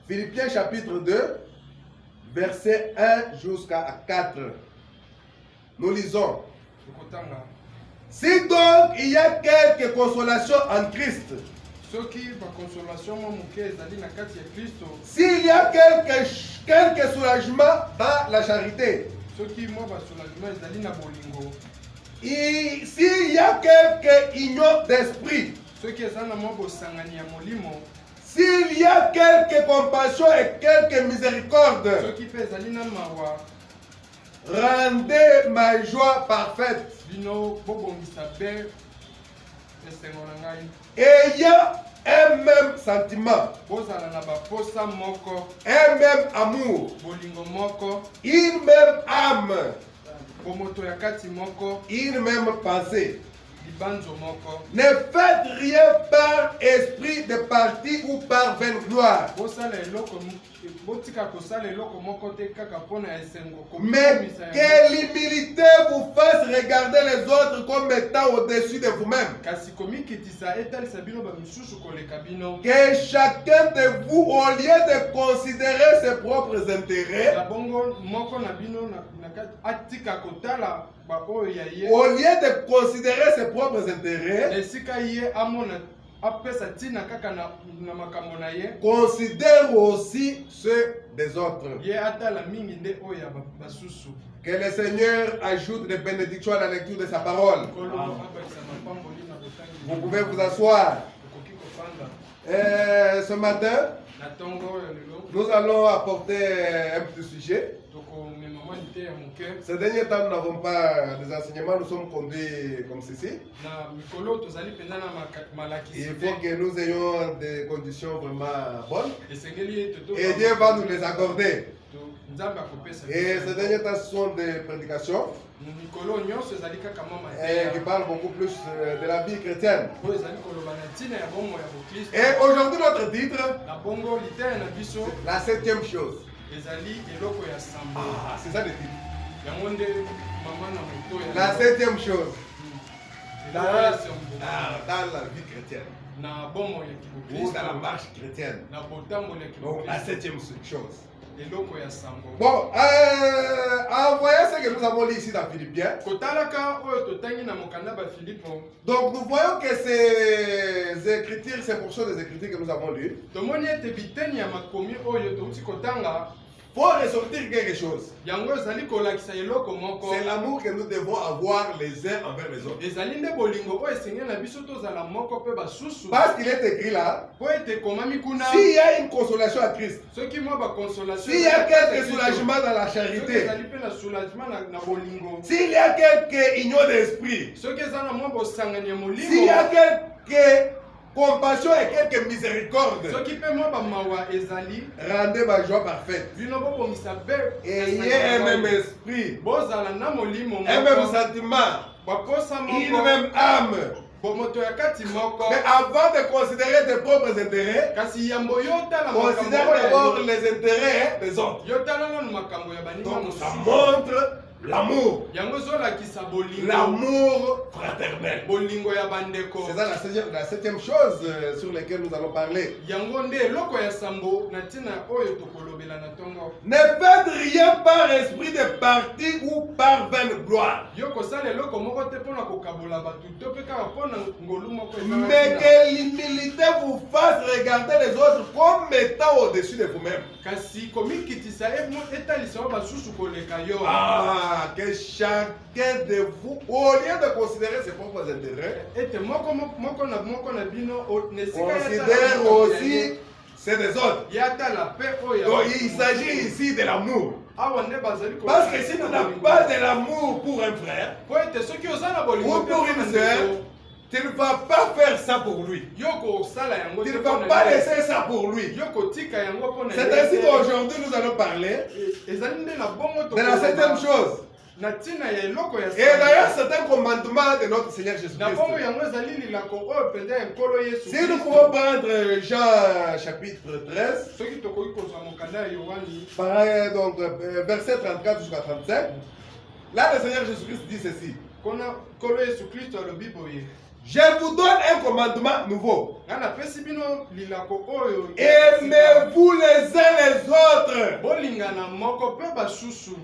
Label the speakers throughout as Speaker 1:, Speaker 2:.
Speaker 1: Philippiens chapitre 2, verset 1 jusqu'à 4. Nous lisons. Si donc il y a quelque consolation en Christ, s'il y a quelque soulagement dans la charité, s'il y a quelque union d'esprit, s'il y a quelque compassion et quelque miséricorde, rendez ma joie parfaite, ayant un même sentiment, un même amour, une même âme, une même pensée. Ne faites rien par esprit de parti ou par vaine gloire, mais que l'humilité vous fasse regarder les autres comme étant au-dessus de vous-même. Que chacun de vous, au lieu de considérer ses propres intérêts, au lieu de considérer ses propres intérêts, considère aussi ceux des autres. Que le Seigneur ajoute des bénédictions à la lecture de sa parole. Vous pouvez vous asseoir. Ce matin, nous allons apporter un petit sujet. Ces derniers temps, nous n'avons pas des enseignements, nous sommes conduits comme ceci. Il faut que nous ayons des conditions vraiment bonnes. Et Dieu va nous les accorder. Et ces derniers temps, ce sont des prédications qui parlent beaucoup plus de la vie chrétienne. Et aujourd'hui, notre titre, la septième chose. Ah, c'est ça le titre. La septième chose. Dans la vie chrétienne. Ou dans la marche chrétienne. Donc la septième chose. Bon, en voyant ce que nous avons lu ici dans Philippiens, donc nous voyons que ces écritures, ces portions des écritures que nous avons lues, faut ressortir quelque chose. C'est l'amour que nous devons avoir les uns envers les autres. Parce qu'il est écrit là, s'il y a une consolation à Christ, s'il y a quelque soulagement dans la charité, s'il y a quelque union d'esprit, s'il y a quelque compassion et quelques miséricordes, rendez ma joie parfaite. Ayez un même esprit, un même sentiment, une même âme. Mais avant de considérer tes propres intérêts, considère d'abord les intérêts des autres. Donc ça montre l'amour. L'amour fraternel. C'est ça la septième chose sur laquelle nous allons parler. Ne faites rien par esprit de parti ou par vaine gloire, mais que l'humilité vous fasse regarder les autres comme étant au-dessus de vous-même. Ah, que chacun de vous, au lieu de considérer ses propres intérêts, considère aussi ceux des autres. Donc il s'agit ici de l'amour. Parce que si tu n'as pas de l'amour pour un frère ou pour une sœur, tu ne vas pas faire ça pour lui. Tu ne vas pas laisser ça pour lui. C'est ainsi qu'aujourd'hui nous allons parler de la septième chose. Et d'ailleurs, c'est un commandement de notre Seigneur Jésus-Christ. Si nous pouvons prendre Jean chapitre 13, donc, verset 34 jusqu'à 35, là le Seigneur Jésus-Christ dit ceci. Je vous donne un commandement nouveau. Aimez-vous Aimez-vous les uns les autres.
Speaker 2: Bolingana moko pe basusu.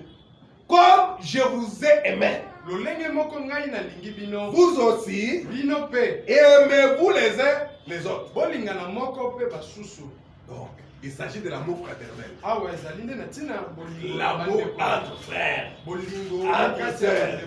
Speaker 1: Comme je vous ai aimé.
Speaker 2: Lolenge moko ngai na lingi bino.
Speaker 1: Vous aussi.
Speaker 2: Bino pe.
Speaker 1: Aimez-vous les uns les autres.
Speaker 2: Bolingana moko pe basusu.
Speaker 1: Donc, il s'agit de l'amour fraternel.
Speaker 2: Ah ouais, zalinde na tina bolingo.
Speaker 1: L'amour entre frères.
Speaker 2: Bolingo.
Speaker 1: Entre sœurs.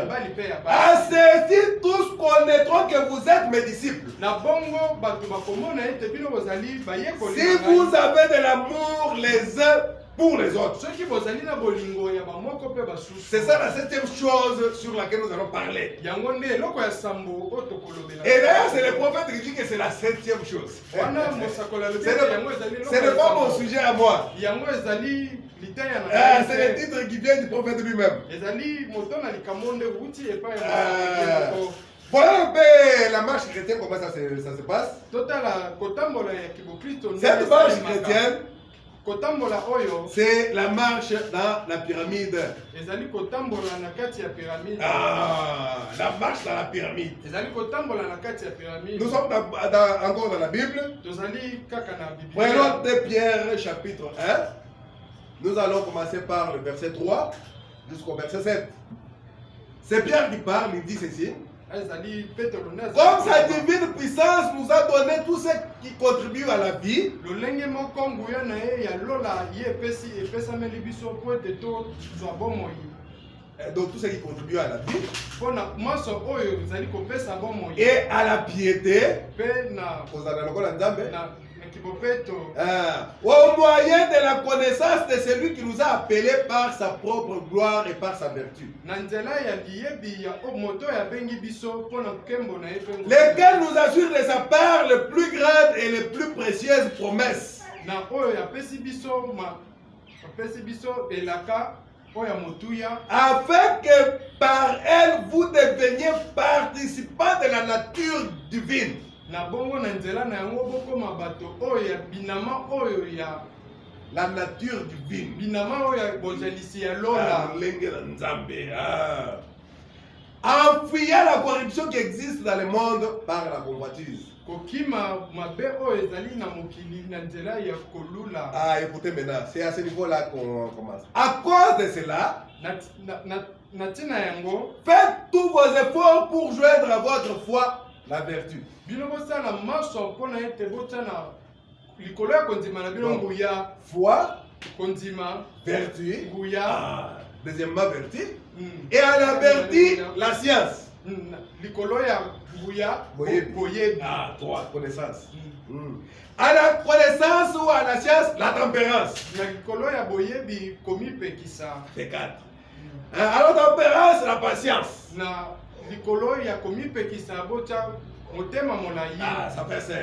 Speaker 2: Bali pe ya ba.
Speaker 1: À ceci tous connaîtront que vous êtes mes disciples.
Speaker 2: Na bongo bato bakomona ete bino bozali bayekoli.
Speaker 1: Si vous avez de l'amour les uns pour les autres.
Speaker 2: Ceux qui bozali na bolingo ya ba moko pe basusu.
Speaker 1: C'est ça la septième chose sur laquelle nous allons parler.
Speaker 2: Yango nde loko ya sambo otokolobela.
Speaker 1: Et d'ailleurs, c'est le prophète qui dit que c'est la septième chose.
Speaker 2: Wana mosakola le
Speaker 1: Ce n'est pas mon sujet à moi.
Speaker 2: Yango ezali litaya na.
Speaker 1: C'est le titre qui vient du prophète lui-même.
Speaker 2: Ezali motona likamonde uti epa ya.
Speaker 1: Voilà un peu la marche chrétienne, comment ça se passe.
Speaker 2: Totala kotambola ya kibokristo.
Speaker 1: Cette marche chrétienne,
Speaker 2: kotambola oyo,
Speaker 1: c'est la marche dans la pyramide.
Speaker 2: Ezali kotambola na kati ya pyramide.
Speaker 1: Ah, la marche dans la pyramide.
Speaker 2: Ezali kotambola na kati ya pyramide.
Speaker 1: Nous sommes encore dans la Bible.
Speaker 2: Tozali kaka na Bible.
Speaker 1: Prenons 2 Pierre chapitre 1. Nous allons commencer par le verset 3 jusqu'au verset 7. C'est Pierre qui parle, il dit ceci. Comme sa divine puissance nous a donné tout ce qui contribue à la vie. Donc tout ce qui contribue à la vie. Et à la piété. Au moyen de la connaissance de celui qui nous a appelés par sa propre gloire et par sa vertu. Lequel nous assure de sa part les plus grandes et les plus précieuses promesses. Afin que par elle vous deveniez participants de la nature divine. La nature divine. Enfuyant la corruption qui existe dans le monde par la convoitise. Ah, écoutez maintenant, c'est à ce niveau-là qu'on commence. À cause de cela, faites tous vos efforts pour joindre à votre foi la vertu. Foi, vertu, deuxièmement vertu, et à la vertu, la science. Ah, 3, connaissance. À la connaissance ou à la science, la tempérance. C'est 4. À la tempérance, la patience. Ah, ça fait 5.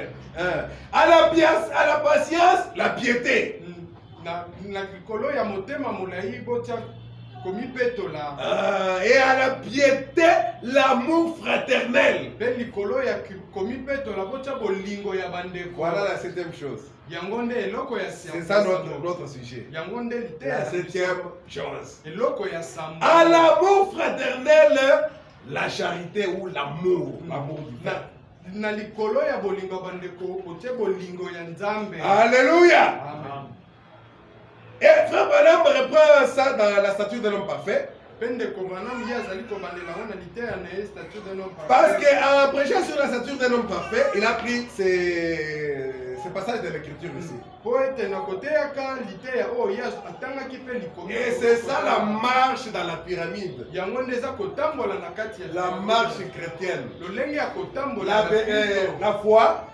Speaker 1: À la patience, la piété. Et à la piété, l'amour fraternel. Voilà la septième chose. C'est ça notre sujet. La septième chose. À l'amour fraternel, la charité ou l'amour. L'amour du Père. Alléluia. Amen. Et frère Branham reprend ça dans la statue d'un homme parfait. Parce qu'en prêchant sur la statue d'un homme parfait, il a pris ce passage de l'écriture ici. Et c'est ça la marche dans la pyramide. La marche chrétienne. La foi,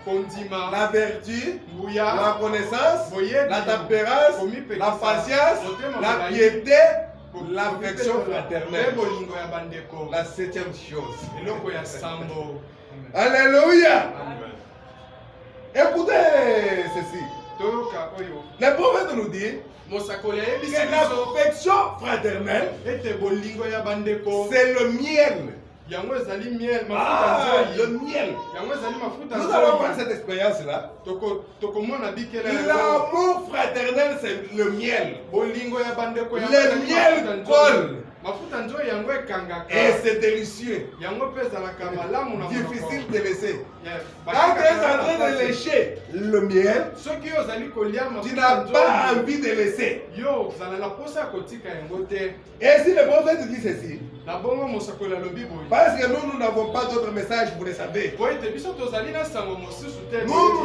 Speaker 1: la vertu, la connaissance, la tempérance, la patience, la piété, l'affection fraternelle. La septième chose. Alléluia. Écoutez ceci. Le prophète nous dit que l'affection fraternelle, c'est le miel. Ah, le miel. Nous allons faire cette expérience-là. L'amour fraternel, c'est le miel. Le miel colle. Et c'est délicieux. Difficile de laisser. Quand tu es en train de lécher le miel, tu n'as pas envie de laisser. Et si le prophète dit ceci, parce que nous n'avons pas d'autre message, vous le savez. Nous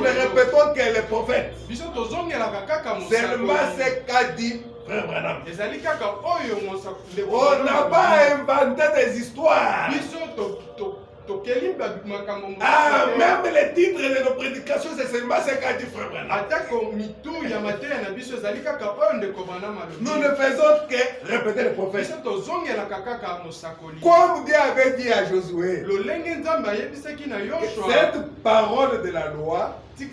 Speaker 1: ne répétons que le prophète. Seulement ce qu'a dit Frère Branham. On n'a pas inventé des histoires. Ah, même les titres de nos prédications, c'est seulement ce qu'a dit Frère Branham. Nous ne faisons que répéter le prophète. Comme Dieu avait dit à Josué, cette parole de la loi, que ce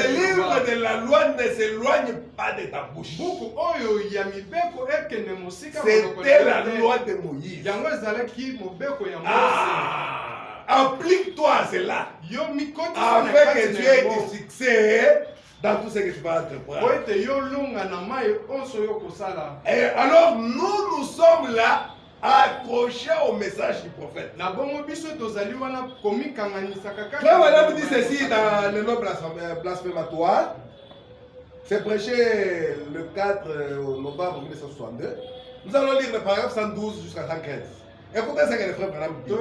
Speaker 1: livre de la loi ne s'éloigne pas de ta bouche. C'était la loi de Moïse. Applique-toi à cela, afin que tu aies du succès dans tout ce que tu vas entreprendre. Et alors nous sommes là, accroché au message du prophète. Frère Madame dit ceci dans le nom blasphématoire. C'est prêché le 4 novembre 1962. Nous allons lire le paragraphe 112 jusqu'à 115. Écoutez ce que le frère Madame dit.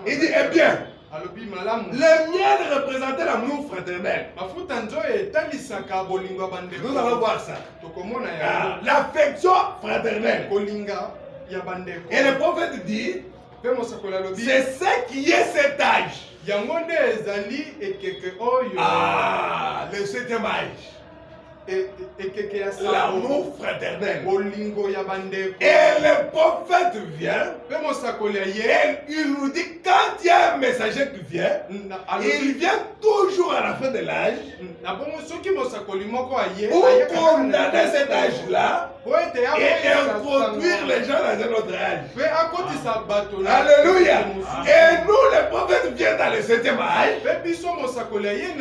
Speaker 1: Il dit, eh bien, le miel représentait l'amour fraternel. Nous allons voir ça. L'affection fraternelle. Et le prophète dit, c'est ce qui est cet âge. Ah, le 7e âge. L'amour fraternel. Et le prophète vient. Et il nous dit, quand il y a un messager qui vient, il vient toujours à la fin de l'âge pour condamner cet âge-là et introduire les gens dans un autre âge. Alléluia. Et nous, le prophète vient dans le 7e âge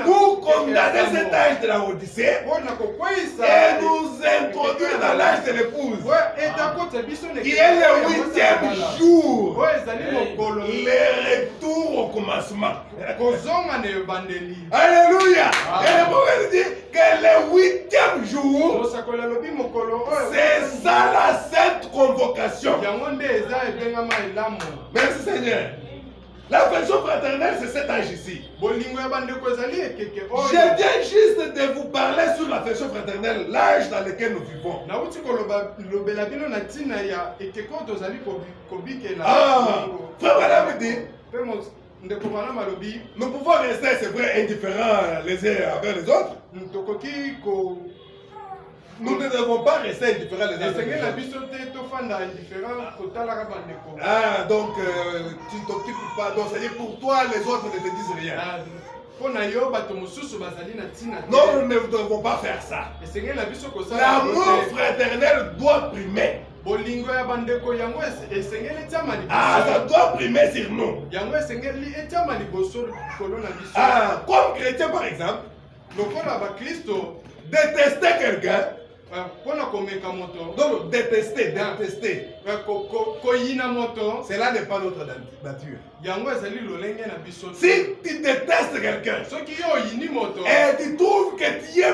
Speaker 1: pour condamner cet âge de la Odyssée et nous introduire dans l'âge de l'épouse, qui est le 8e jour, le retour au commencement. Alléluia. Et le prophète dit que le 8e jour, c'est ça la sainte convocation. Merci Seigneur. L'affection fraternelle, c'est cet âge ici. Je viens juste de vous parler sur l'affection fraternelle, l'âge dans lequel nous vivons. Frère Madame dit, nous pouvons rester, c'est vrai, indifférents les uns envers les autres. Nous ne devons pas rester indifférents les uns envers les autres. Ah, donc tu ne t'occupes pas. Donc, c'est-à-dire pour toi, les autres ne te disent rien. Non, nous ne devons pas faire ça. L'amour fraternel doit primer. Ah, ça doit primer sur nous. Ah, comme chrétien par exemple, détester quelqu'un. Non, détester. Cela n'est pas notre nature. Si tu détestes quelqu'un et tu trouves que tu es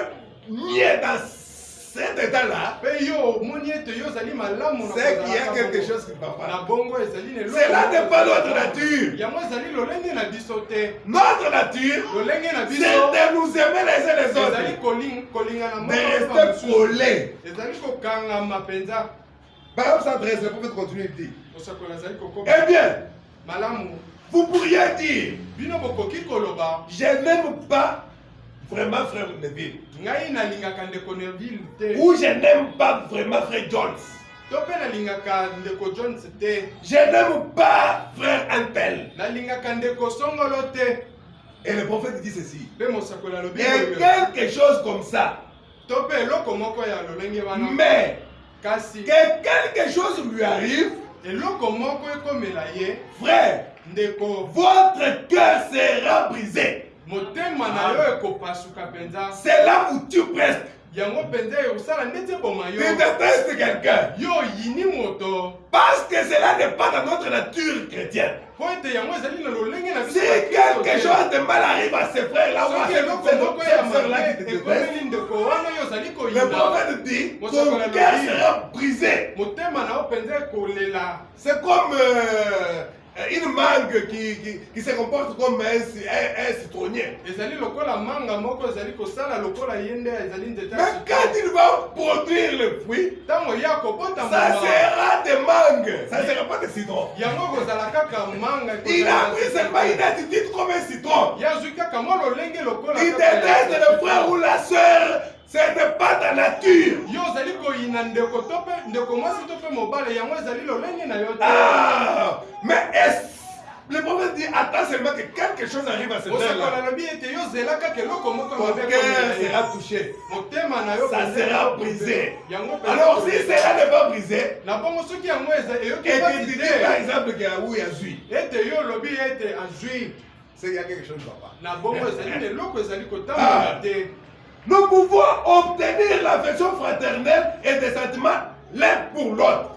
Speaker 1: mieux dans cet état-là, c'est qu'il y a quelque chose qui ne va pas. Cela n'est pas notre nature. Notre nature, c'est de nous aimer les uns les autres, de rester collés. Par exemple, 113, le prophète continue de dire, eh bien, vous pourriez dire, je n'aime pas vraiment frère Neville, ou je n'aime pas vraiment frère Jones, je n'aime pas frère Antel. Et le prophète dit ceci, il y a quelque chose comme ça, mais que quelque chose lui arrive, frère, votre cœur sera brisé. Cela vous tue presque.
Speaker 2: yango penza osala ndete boma yo
Speaker 1: Tu détestes quelqu'un
Speaker 2: yo yini moto
Speaker 1: parce que cela n'est pas dans notre nature chrétienne.
Speaker 2: po ete yango ezali na lolenge na
Speaker 1: Si quelque chose de mal arrive à ses frères là ou à
Speaker 2: soki
Speaker 1: ses
Speaker 2: eloko moko ya
Speaker 1: sœurs là
Speaker 2: mabe
Speaker 1: qui te détestent,
Speaker 2: ekomeli ndeko wana yo ozali
Speaker 1: le
Speaker 2: koyina
Speaker 1: prophète dit ton cœur sera brisé.
Speaker 2: motema na yo penza ekolela
Speaker 1: C'est comme une mangue qui se comporte comme un citronnier.
Speaker 2: ezali lokola manga moko ezali kosala lokola ye nde ezali nzete
Speaker 1: Mais quand il va produire le fruit,
Speaker 2: ntango ya kobota
Speaker 1: ça
Speaker 2: mbuma
Speaker 1: sera des mangues, ça ne sera pas des citrons.
Speaker 2: yango kozala kaka manga
Speaker 1: Il a pris seulement une attitude comme un citron.
Speaker 2: yazwi kaka mwa lolenge lokola
Speaker 1: Il
Speaker 2: kaka
Speaker 1: déteste
Speaker 2: ya-
Speaker 1: le frère ou la sœur, ce n'est pas ta nature.
Speaker 2: yo ozali koyina ndeko to mpe ndeko mwasi to mpe mobale yango ezali lolenge na yo te
Speaker 1: Ah, mais le prophète dit attends seulement que quelque chose arrive à ce frère
Speaker 2: osakola
Speaker 1: là.
Speaker 2: lobi ete yo ozela kaka eloko moko
Speaker 1: Ton
Speaker 2: mabe
Speaker 1: cœur
Speaker 2: komela ye.
Speaker 1: sera touché.
Speaker 2: motema na yo
Speaker 1: Ça
Speaker 2: penza
Speaker 1: sera
Speaker 2: ekobeba.
Speaker 1: brisé.
Speaker 2: yango penza
Speaker 1: Alors si
Speaker 2: ekobeba.
Speaker 1: cela n'est pas brisé,
Speaker 2: na bongo soki yango eyoki
Speaker 1: et que tu
Speaker 2: pasi
Speaker 1: dis par
Speaker 2: te
Speaker 1: exemple qu'il y a où il y a Zui,
Speaker 2: ete yo olobi ete azwi
Speaker 1: c'est qu'il y a quelque chose qui ne va pas.
Speaker 2: na bongo ezali na eloko ezali kotambola te
Speaker 1: Nous pouvons obtenir l'affection fraternelle et des sentiments l'un pour l'autre.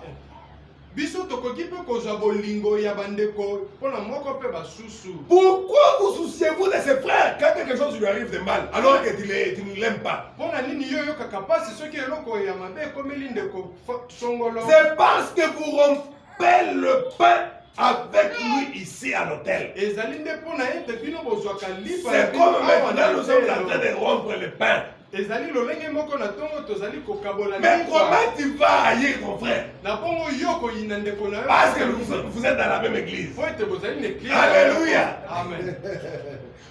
Speaker 2: biso tokoki mpe kozwa bolingo ya bandeko mpona moko mpe basusu
Speaker 1: Pourquoi vous souciez-vous de ses frères quand quelque chose lui arrive de mal alors que tu ne l'aimes pas?
Speaker 2: mpona nini yo oyokaka pasi soki eloko ya mabe ekomeli ndeko songolo
Speaker 1: C'est parce que vous rompez le pain avec lui ici à l'hôtel.
Speaker 2: ezali nde mpona ete bino bozwaka lipa
Speaker 1: C'est comme maintenant nous sommes en train de rompre le pain.
Speaker 2: ezali lolenge moko na ntongo tozali kokabola
Speaker 1: Mais
Speaker 2: lipa
Speaker 1: comment tu vas haïr ton frère?
Speaker 2: na bongo yo koyina ndeko na yo
Speaker 1: Parce que vous êtes dans la même église.
Speaker 2: po ete bozali na eglise
Speaker 1: Alléluia.
Speaker 2: amen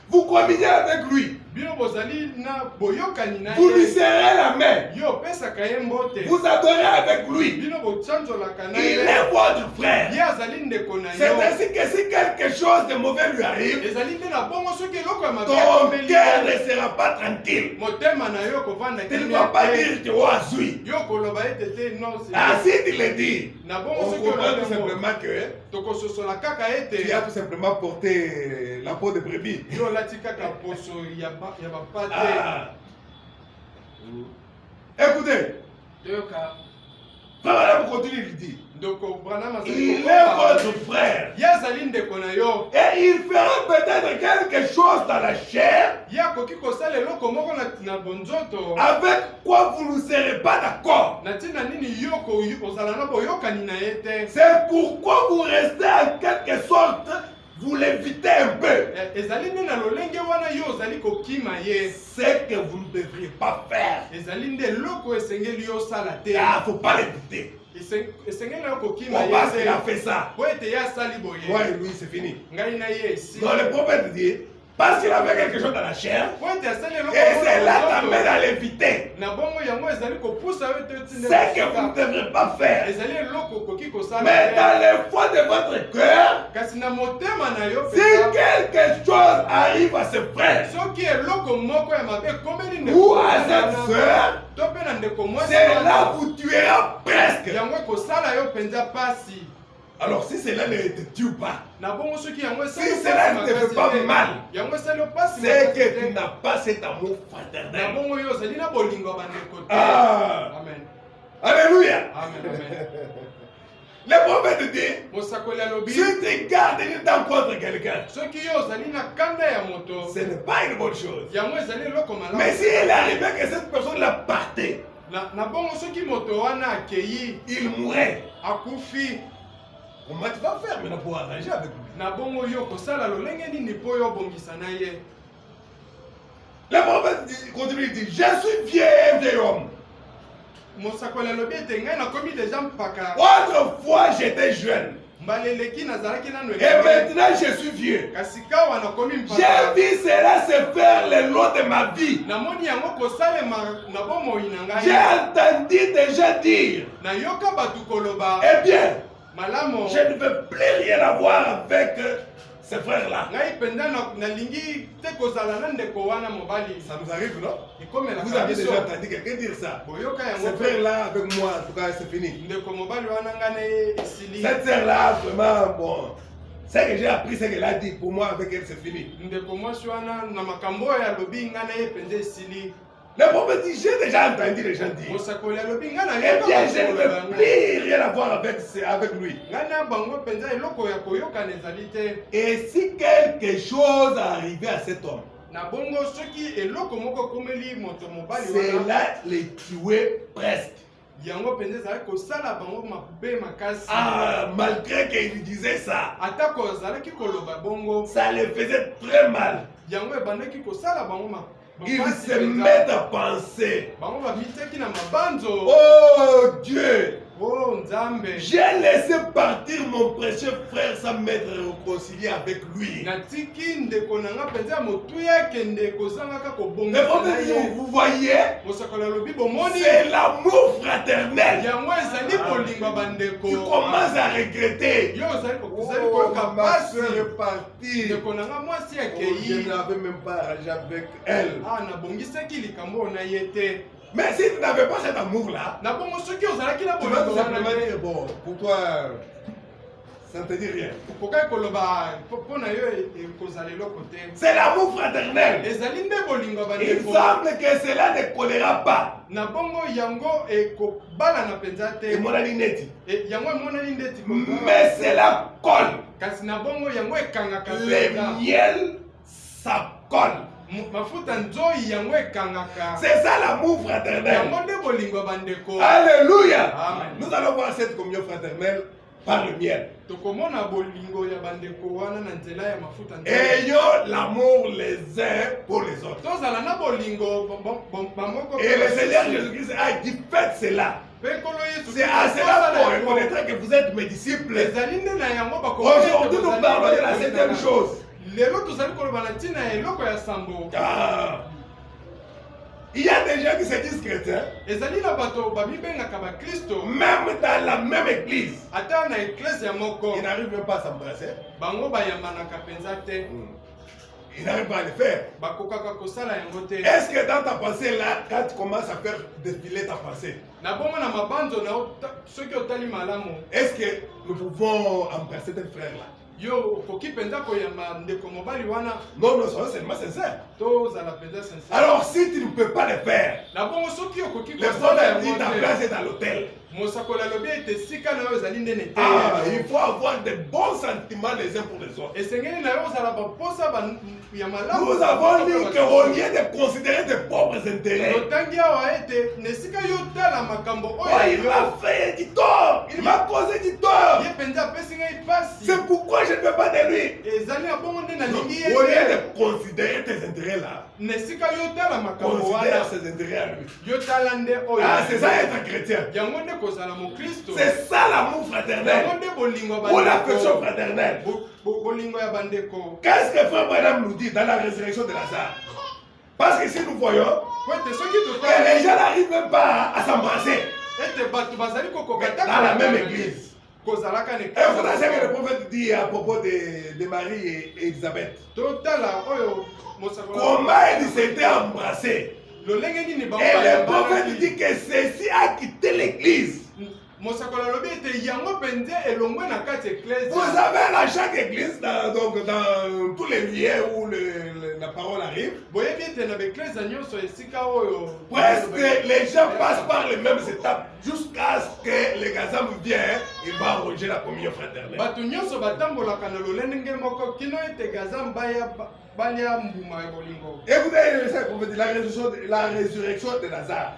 Speaker 1: Vous communiez avec lui.
Speaker 2: bino bozali na boyokani na
Speaker 1: Vous lui
Speaker 2: ye
Speaker 1: serrez la main.
Speaker 2: yo opesaka ye mbote
Speaker 1: Vous adorez avec lui.
Speaker 2: bino bochanzolaka na
Speaker 1: Il
Speaker 2: ye
Speaker 1: est votre frère.
Speaker 2: ye azali ndeko na
Speaker 1: C'est
Speaker 2: yo
Speaker 1: ainsi que si quelque chose de mauvais lui arrive,
Speaker 2: ezali nde na bongo soki eloko ya mabe
Speaker 1: ton
Speaker 2: ekomeli
Speaker 1: cœur
Speaker 2: yo,
Speaker 1: ne sera pas tranquille.
Speaker 2: motema na yo kovanda
Speaker 1: Tu ne vas pas dire que oh, Azui.
Speaker 2: yo koloba ete te non
Speaker 1: Ah, si tu le dis,
Speaker 2: na
Speaker 1: on
Speaker 2: bongo soki
Speaker 1: comprend tout
Speaker 2: olobi yango,
Speaker 1: simplement que
Speaker 2: tokososola kaka
Speaker 1: tu
Speaker 2: ete
Speaker 1: as tout simplement porté la peau de brebis.
Speaker 2: yo olati kaka poso ya bapa te
Speaker 1: Ah. Écoutez,
Speaker 2: toyoka
Speaker 1: Frère Madame continue, il dit,
Speaker 2: ndeko branam
Speaker 1: il est votre frère.
Speaker 2: ye azali ndeko na yo
Speaker 1: Et il fera peut-être quelque chose dans la chair
Speaker 2: ye akoki kosala eloko moko na bonzoto
Speaker 1: avec quoi vous ne serez pas d'accord.
Speaker 2: na ntina nini yo ozala na boyokani na ye te
Speaker 1: C'est pourquoi vous restez en quelque sorte, vous l'évitez un peu.
Speaker 2: ezali nde na lolenge wana yo ozali kokima ye
Speaker 1: C'est que vous ne devriez pas faire.
Speaker 2: ezali nde eloko esengeli yo osala te
Speaker 1: Ah, faut pas l'éviter.
Speaker 2: esengeli yo kokima
Speaker 1: Bon, parce
Speaker 2: ye
Speaker 1: qu'il a
Speaker 2: te
Speaker 1: fait ça.
Speaker 2: po ete ye asali boye
Speaker 1: Toi et lui, c'est fini.
Speaker 2: ngai na ye esi
Speaker 1: Non, le prophète dit, parce qu'il avait quelque chose dans la chair,
Speaker 2: po ete asali eloko
Speaker 1: et
Speaker 2: moko
Speaker 1: c'est
Speaker 2: na
Speaker 1: là
Speaker 2: nzoto,
Speaker 1: t'amène à l'éviter.
Speaker 2: na bongo yango ezali kopusa yo ete otinde
Speaker 1: C'est que vous ne devrez pas faire.
Speaker 2: ezali eloko okoki kosala
Speaker 1: Mais
Speaker 2: te.
Speaker 1: dans le fond de votre cœur,
Speaker 2: kasi na motema na yo
Speaker 1: si quelque chose arrive à ce frère
Speaker 2: soki eloko moko ya mabe ekomeli
Speaker 1: ou à cette sœur,
Speaker 2: to mpe na ndeko mwasi
Speaker 1: cela vous tuera presque.
Speaker 2: yango ekosala yo mpenza pasi
Speaker 1: Alors si cela ne te tue pas,
Speaker 2: na bongo soki yango
Speaker 1: si cela ne te fait pas mal,
Speaker 2: yango esali yo pasi
Speaker 1: c'est
Speaker 2: makasi
Speaker 1: que tu
Speaker 2: te.
Speaker 1: n'as pas cet amour
Speaker 2: na
Speaker 1: fraternel.
Speaker 2: bongo yo ozali na bolingo ya bandeko te
Speaker 1: Ah.
Speaker 2: amen
Speaker 1: Alléluia.
Speaker 2: amen amen
Speaker 1: Le prophète dit,
Speaker 2: mosakoli alobi
Speaker 1: si tu gardes une dent contre quelqu'un,
Speaker 2: soki yo ozali na kanda ya moto
Speaker 1: ce n'est pas une bonne chose.
Speaker 2: yango ezali eloko malamu
Speaker 1: Mais s'il est arrivé que cette personne l'a parté,
Speaker 2: na bongo soki moto wana akei
Speaker 1: il mourrait.
Speaker 2: akufi
Speaker 1: Comment tu vas faire maintenant pour arranger avec lui?
Speaker 2: na bongo yo kosala lolenge nini mpo yo obongisa na ye
Speaker 1: Le prophète continue, il dit, je suis vieil homme.
Speaker 2: mosakoli alobi ete ngai nakomi deja mpaka
Speaker 1: Autrefois j'étais jeune.
Speaker 2: mbala eleki nazalaki nano
Speaker 1: Et maintenant je suis vieux.
Speaker 2: kasi kawa nakomi mpaka
Speaker 1: J'ai vu cela se faire le long de ma vie.
Speaker 2: namoni yango kosalema na bomoi na
Speaker 1: J'ai
Speaker 2: ngai
Speaker 1: entendu déjà dire,
Speaker 2: nayoka bato koloba
Speaker 1: eh bien,
Speaker 2: malamu
Speaker 1: je ne veux plus rien avoir avec ces frères-là.
Speaker 2: ngai mpenza nalingi te kozala na ndeko wana mobali
Speaker 1: Ça nous arrive, non? Vous
Speaker 2: ekomelaka
Speaker 1: avez
Speaker 2: biso
Speaker 1: déjà entendu quelqu'un dire ça?
Speaker 2: boyoka
Speaker 1: Ces
Speaker 2: yango mpe
Speaker 1: frères-là, avec moi, en tout cas, c'est fini.
Speaker 2: ndeko mobali wana ngai na ye esili
Speaker 1: Cette sœur-là, vraiment, bon, ce que j'ai appris, c'est qu'elle a dit, pour moi, avec elle, c'est fini.
Speaker 2: ndeko mwasi wana na makambo oyo alobi ngai na ye mpenza esili
Speaker 1: Le prophète dit, j'ai déjà entendu les gens dire. Eh bien, je ne veux plus rien avoir avec lui. Et si quelque chose arrivait à cet homme, cela les tuait presque. Ah, malgré qu'il disait ça, ça les faisait très mal. Ils se mettent à penser, oh Dieu, j'ai laissé partir mon précieux frère sans m'être réconcilié avec lui. Mais vous voyez, c'est l'amour fraternel qui commence à regretter. Ma soeur est partie. Je n'avais même pas arrangé avec elle. Mais si tu n'avais pas cet amour-là, tu vas tout simplement dire, bon, pour toi, ça ne te dit rien. C'est l'amour fraternel. Il semble que cela ne collera pas. Et mon alineti. Mais cela colle. Le miel, ça colle. C'est ça l'amour fraternel. Alléluia. Amen. Nous allons voir cette communion fraternelle par le miel. Ayons l'amour les uns pour les autres. Et le Seigneur Jésus-Christ a dit, faites cela. C'est à cela qu'on reconnaîtra que vous êtes mes disciples. Aujourd'hui, nous parlons de la septième chose. Ah. Il y a des gens qui se disent chrétiens, même dans la même église, ils n'arrivent même pas à s'embrasser. Ils n'arrivent pas à le faire. Est-ce que dans ta pensée là, quand tu commences à faire défiler ta pensée, est-ce que nous pouvons embrasser tes frères là? Non, soyons seulement sincères. Alors si tu ne peux pas le faire, le problème dit ta place est à l'hôtel. Ah, il faut avoir de bons sentiments les uns pour les autres. Nous avons dit qu'au lieu de considérer de pauvres intérêts, il m'a fait du tort, il m'a causé du tort. C'est pourquoi je ne veux pas de lui. Au lieu de considérer tes intérêts là, considère ses intérêts à lui. Ah, c'est ça être chrétien. C'est ça l'amour fraternel ou l'affection fraternelle. Qu'est-ce que Frère Branham nous dit dans la résurrection de Lazare? Parce que si nous voyons que les gens n'arrivent même pas à s'embrasser dans la même église. Et vous savez ce que le prophète dit à propos de Marie et Élisabeth. Comment ils s'étaient embrassés. Et le prophète dit que ceci a quitté l'église. Vous avez dans chaque église, dans tous les lieux où la parole arrive, presque les gens passent par les mêmes étapes jusqu'à ce que le gazam vienne, il va arranger la communion fraternelle. Écoutez, la résurrection de Lazare,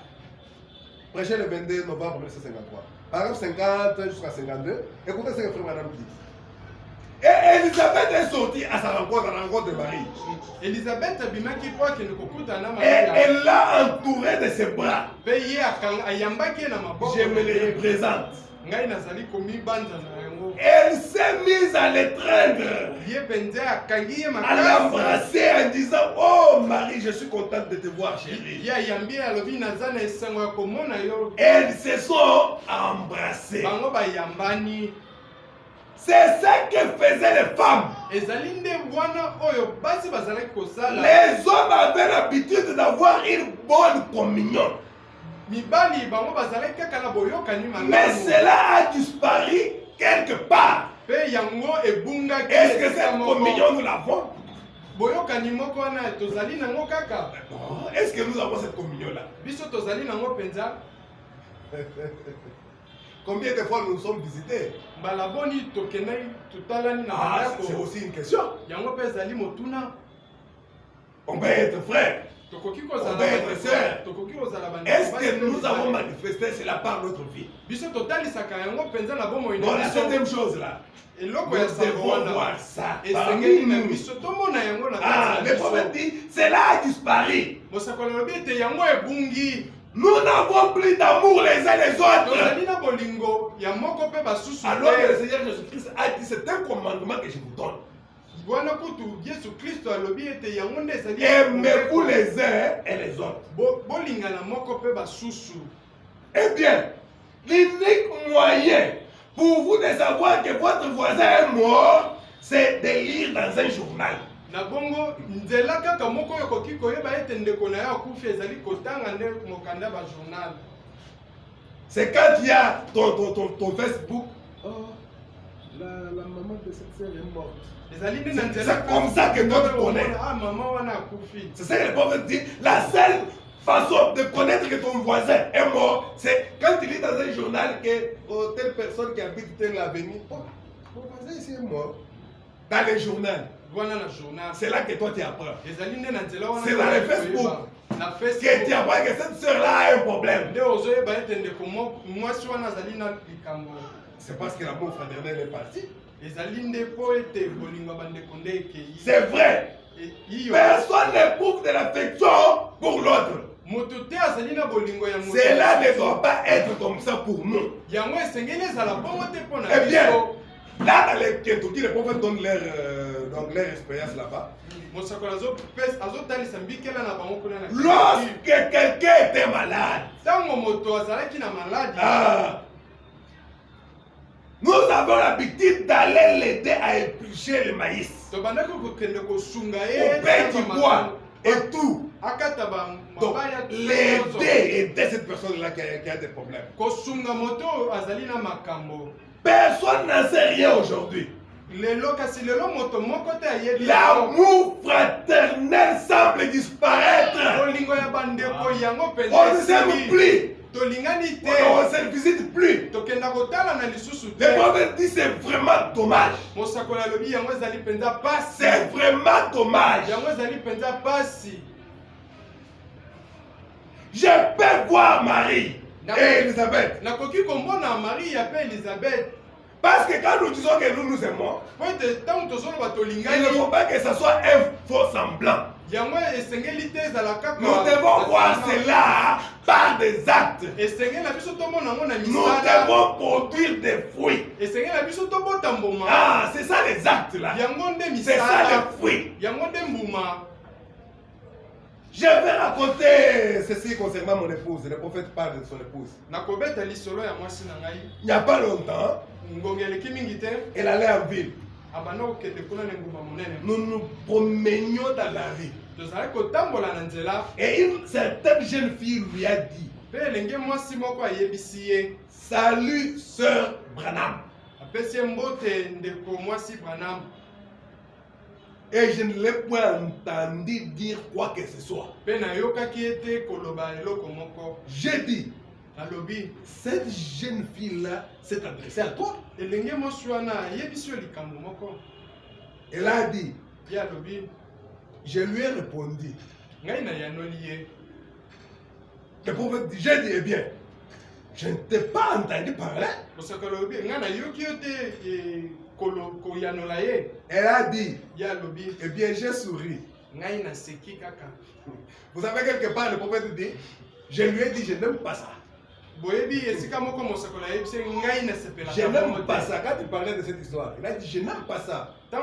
Speaker 1: prêché le 22 novembre 1953. Paragraphe 50 jusqu'à 52. Écoutez ce que Frère Madame dit. Et Élisabeth est sortie à sa rencontre, à la rencontre de Marie. Et elle l'a entourée de ses bras. Je me les représente. Elle s'est mise à l'étreindre, à l'embrasser en disant, oh Marie, je suis contente de te voir chérie. Elles se sont embrassées. C'est ça que faisaient les femmes. Les hommes avaient l'habitude d'avoir une bonne communion. Mais cela a disparu quelque part. Est-ce que cette communion nous l'avons?
Speaker 2: boyokani moko wana tozali nango kaka.
Speaker 1: Est-ce que nous avons cette communion-là?
Speaker 2: Biso tozali nango penza.
Speaker 1: Combien de fois nous sommes visités?
Speaker 2: Balaboni tokenai tutalani na bandako.
Speaker 1: C'est aussi une question.
Speaker 2: Yango pe zali motuna.
Speaker 1: On va être frères. On va être sœurs. Est-ce que nous avons manifesté cela par notre vie?
Speaker 2: Bon,
Speaker 1: la deuxième chose là. Nous devons voir ça parmi nous. Le prophète dit, cela a disparu. Nous n'avons plus d'amour les uns les autres. Alors que le Seigneur Jésus-Christ a dit, c'est un commandement que je vous donne. Aimez-vous les uns et les autres. Eh bien, l'unique moyen pour vous de savoir que votre voisin est mort, c'est de lire dans un journal. C'est quand il y a ton Facebook. Oh, la maman de cette sœur est morte. C'est comme ça que toi tu connais. C'est ça que le prophète dit. La seule façon de connaître que ton voisin est mort, c'est quand tu lis dans un journal que telle personne qui habite telle avenue, oh, mon voisin ici est mort. Dans le journal. C'est là que toi tu apprends. C'est dans le Facebook. Que tu apprends que cette soeur-là a un problème. C'est parce que l'amour fraternel est parti. C'est vrai. Personne n'éprouve de l'affection pour l'autre. Cela ne doit pas être comme ça pour nous. Eh bien, là dans les Kentucky, les prophètes donnent leur expérience là-bas. Lorsque quelqu'un était malade, nous avons l'habitude d'aller l'aider à éplucher le maïs. Au pain du bois et tout. Donc, aider cette personne-là qui a des problèmes. Personne n'en sait rien aujourd'hui. L'amour fraternel semble disparaître. On ne s'aime plus. On ne se visite plus. Le prophète dit c'est vraiment dommage. C'est vraiment dommage. Je peux voir Marie et Elisabeth. Parce que quand nous disons que nous nous aimons, il ne faut pas que ce soit un faux semblant. Nous devons voir cela par des actes. Nous devons produire des fruits. Ah, c'est ça les actes là. C'est ça les fruits. Je vais raconter ceci concernant mon épouse. Le prophète parle de son épouse. Il n'y a pas longtemps, elle allait en ville. Nous nous promenions dans la rue. Et une certaine jeune fille lui a dit, salut sœur Branham. Et je ne l'ai pas entendu dire quoi que ce soit. J'ai dit, cette jeune fille-là s'est adressée à toi. Elle a dit, je lui ai répondu. Le prophète dit, j'ai dit, eh bien, je ne t'ai pas entendu parler. Elle a dit, eh bien, j'ai souri. Vous savez, quelque part, le prophète dit, je lui ai dit, je n'aime pas ça. Je n'aime pas ça. Quand il parlait de cette histoire, il a dit, je n'aime pas ça. Un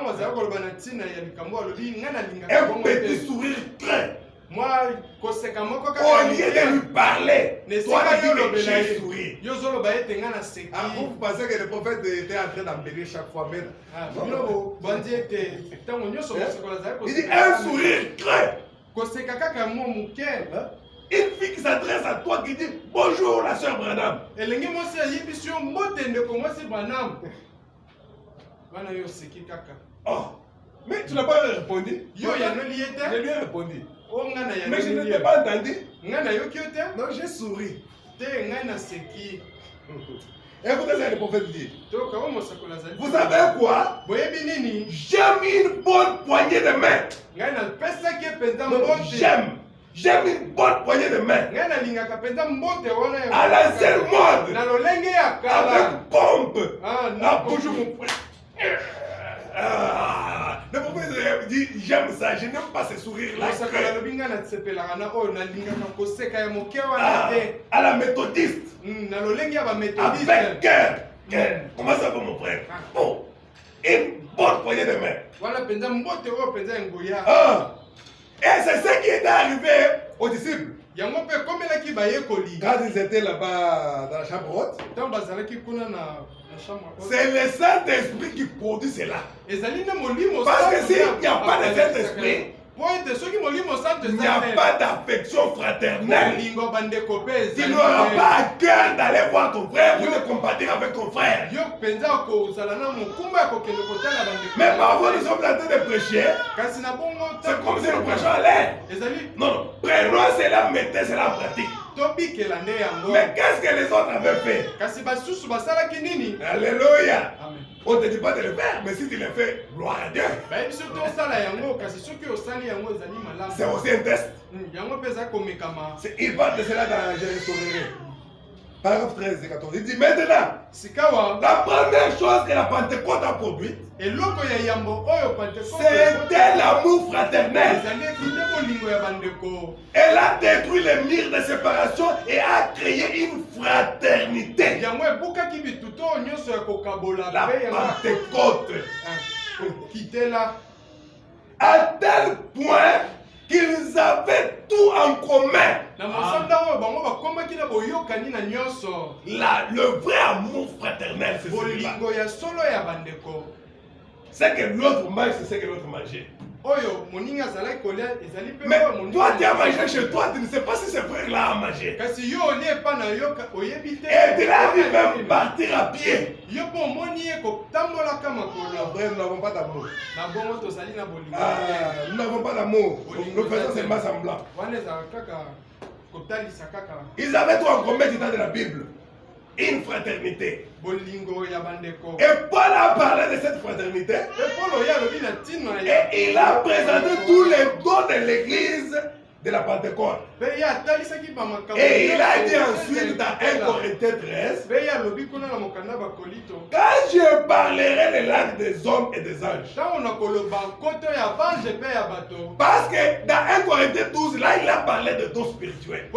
Speaker 1: petit sourire très. Au lieu de lui parler, toi tu dis que j'ai souri. Ah, vous pensez que le prophète était en train d'embellir chaque fois même? Il dit un sourire très. Une fille qui s'adresse à toi qui dit bonjour la sœur Branham. Oh, Mais tu n'as pas répondu.
Speaker 2: Yo, il y a un lié.
Speaker 1: Je lui ai répondu.
Speaker 2: Oh,
Speaker 1: mais je ne t'ai pas entendu.
Speaker 2: Non,
Speaker 1: j'ai souri.
Speaker 2: Écoutez
Speaker 1: ce que le prophète dit.
Speaker 2: Vous
Speaker 1: savez quoi? J'aime une bonne poignée de main. J'aime une bonne poignée de main. À l'ancienne mode. Avec pompe. Bonjour mon frère. Le prophète dit j'aime ça, je n'aime pas ce sourire-là. À la méthodiste. Avec cœur. Comment ça va mon frère? Bon, une bonne poignée de main. Et c'est ce qui est arrivé aux disciples. Quand ils étaient là-bas dans la chambre haute, c'est le Saint-Esprit qui produit cela. Parce que s'il n'y a pas de Saint-Esprit, il n'y a pas d'affection fraternelle. Tu n'auras pas à cœur d'aller voir ton frère ou de compatir avec ton frère. Mais parfois nous sommes en train de prêcher. C'est comme si nous prêchions à l'air. Non, prenons cela, mettez cela en pratique. Mais qu'est-ce que les autres avaient fait? Alléluia. On ne te dit pas de le faire, mais si tu le fais, gloire à Dieu. C'est aussi un test. Il parle de cela dans Jérusalem. Paragraphe 13 et 14. Il dit maintenant, la première chose que la Pentecôte a produite, c'était l'amour fraternel. Elle a détruit les murs de séparation et a créé une fraternité. La Pentecôte. À tel point qu'ils avaient tout en commun. Le vrai amour fraternel, c'est celui-là. C'est que l'autre mange, c'est ce que l'autre mangeait. Mais toi, tu as mangé chez toi, tu ne sais pas si ce frère-là a mangé. Et tu l'as vu même partir à pied. Après, nous n'avons pas d'amour. Nous n'avons pas d'amour. Nous faisons seulement semblant. Ils avaient tout en commun du temps de la Bible. Une fraternité. Et Paul a parlé de cette fraternité. Et il a présenté tous les dons de l'église de la Pentecôte. Et il a dit ensuite dans 1 Corinthiens 13, quand je parlerai les langues des hommes et des anges. Parce que dans 1 Corinthiens 12, là il a parlé de dons spirituels.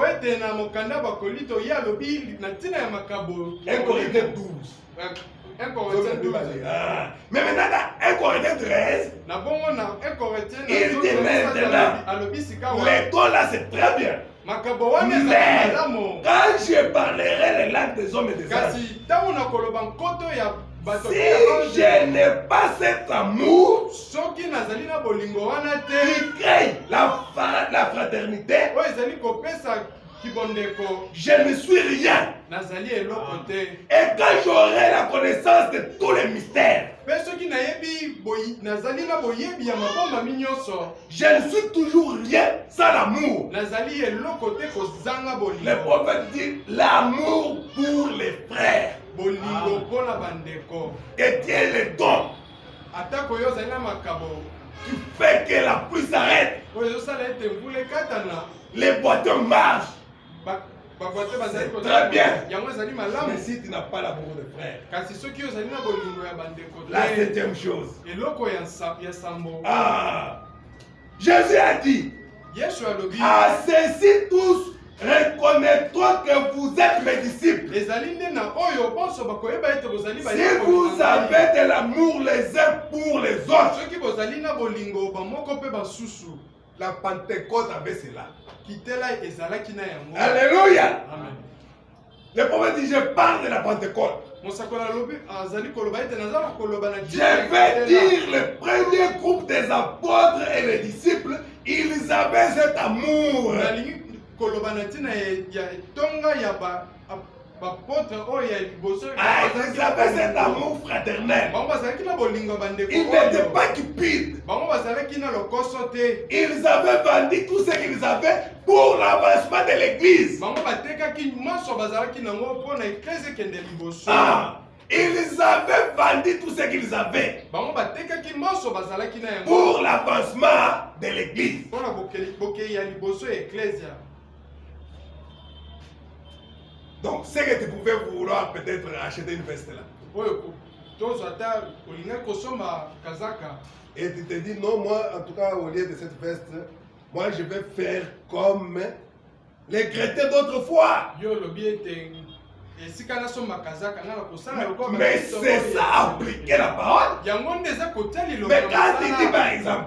Speaker 1: 1 Corinthiens 12. Mais maintenant, dans 1 Corinthiens 13, il dit maintenant, les dons là c'est très bien. Mais quand je parlerai les langues des hommes et des anges, si je n'ai pas cet amour qui crée la fraternité, je ne suis rien. Et quand j'aurai la connaissance de tous les mystères, je ne suis toujours rien sans l'amour. Le prophète dit l'amour pour les frères. Et tient les dons qui fait que la pluie s'arrête. Les boiteux marchent. C'est très bien. Mais si tu n'as pas l'amour de frère, la septième chose. Jésus a dit, à ceci tous reconnaîtront que vous êtes mes disciples. Si vous avez de l'amour les uns pour les autres. La Pentecôte avait cela. Alléluia. Amen. Le prophète dit, je parle de la Pentecôte. Je vais dire le premier groupe des apôtres et les disciples, ils avaient cet amour. Ils avaient cet amour fraternel. Ils n'étaient pas cupides. Ils avaient vendu tout ce qu'ils avaient pour l'avancement de l'église. Ils avaient vendu tout ce qu'ils avaient pour l'avancement de l'église. Donc, c'est que tu pouvais vouloir peut-être acheter une veste là. Et tu te dis, non, moi, en tout cas, au lieu de cette veste, moi, je vais faire comme les chrétiens d'autrefois. Mais c'est ça, appliquer la parole. Mais quand tu dis par exemple,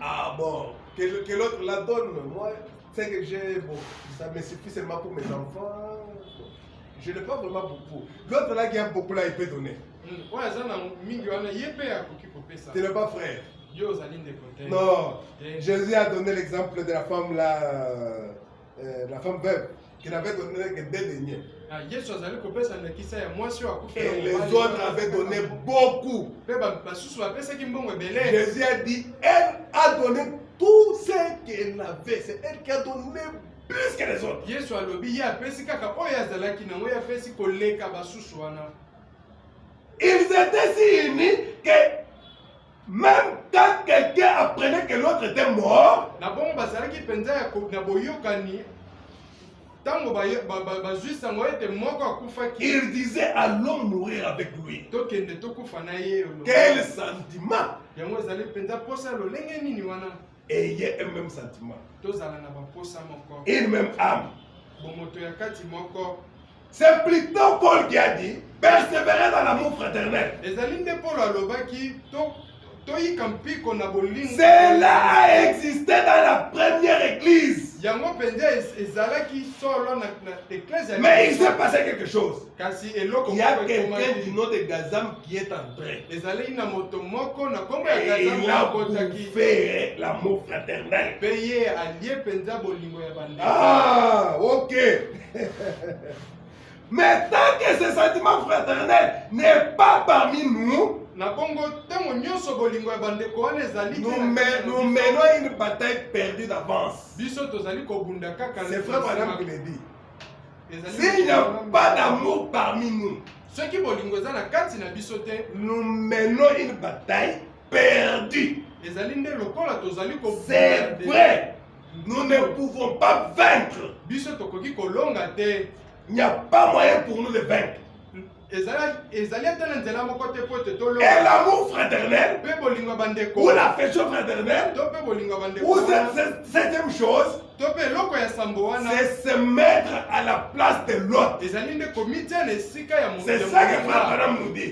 Speaker 1: ah bon, que l'autre la donne, moi, c'est que j'ai, bon, ça me suffit seulement pour mes enfants. Je n'ai pas vraiment beaucoup. L'autre là qui a beaucoup là, il peut donner. Tu n'es pas frère. Non. Jésus a donné l'exemple de la femme là, la femme veuve, qui n'avait donné que 2 deniers. Et les autres avaient donné beaucoup. Jésus a dit, elle a donné tout ce qu'elle avait. C'est elle qui a donné plus que les autres. Ils étaient si unis que même quand quelqu'un apprenait que l'autre était mort, il disait allons mourir avec lui. Quel sentiment! Ayez un même sentiment, une même âme. C'est plutôt Paul qui a dit persévérer dans l'amour fraternel. Cela a existé dans la première église. Mais il s'est passé quelque chose. Il y a quelqu'un du nom de Gazam qui est entré. Et il a bouffé l'amour fraternel. Ah, ok. Mais tant que ce sentiment fraternel n'est pas parmi nous, nous menons une bataille perdue d'avance. C'est frère Madame qui le dit. S'il n'y a pas d'amour parmi nous, nous menons une bataille perdue. C'est vrai. Nous ne pouvons pas vaincre. Il n'y a pas moyen pour nous de vaincre. Et l'amour fraternel, ou l'affection fraternelle, ou cette septième chose, c'est se mettre à la place de l'autre. C'est ça que Frère Branham nous dit.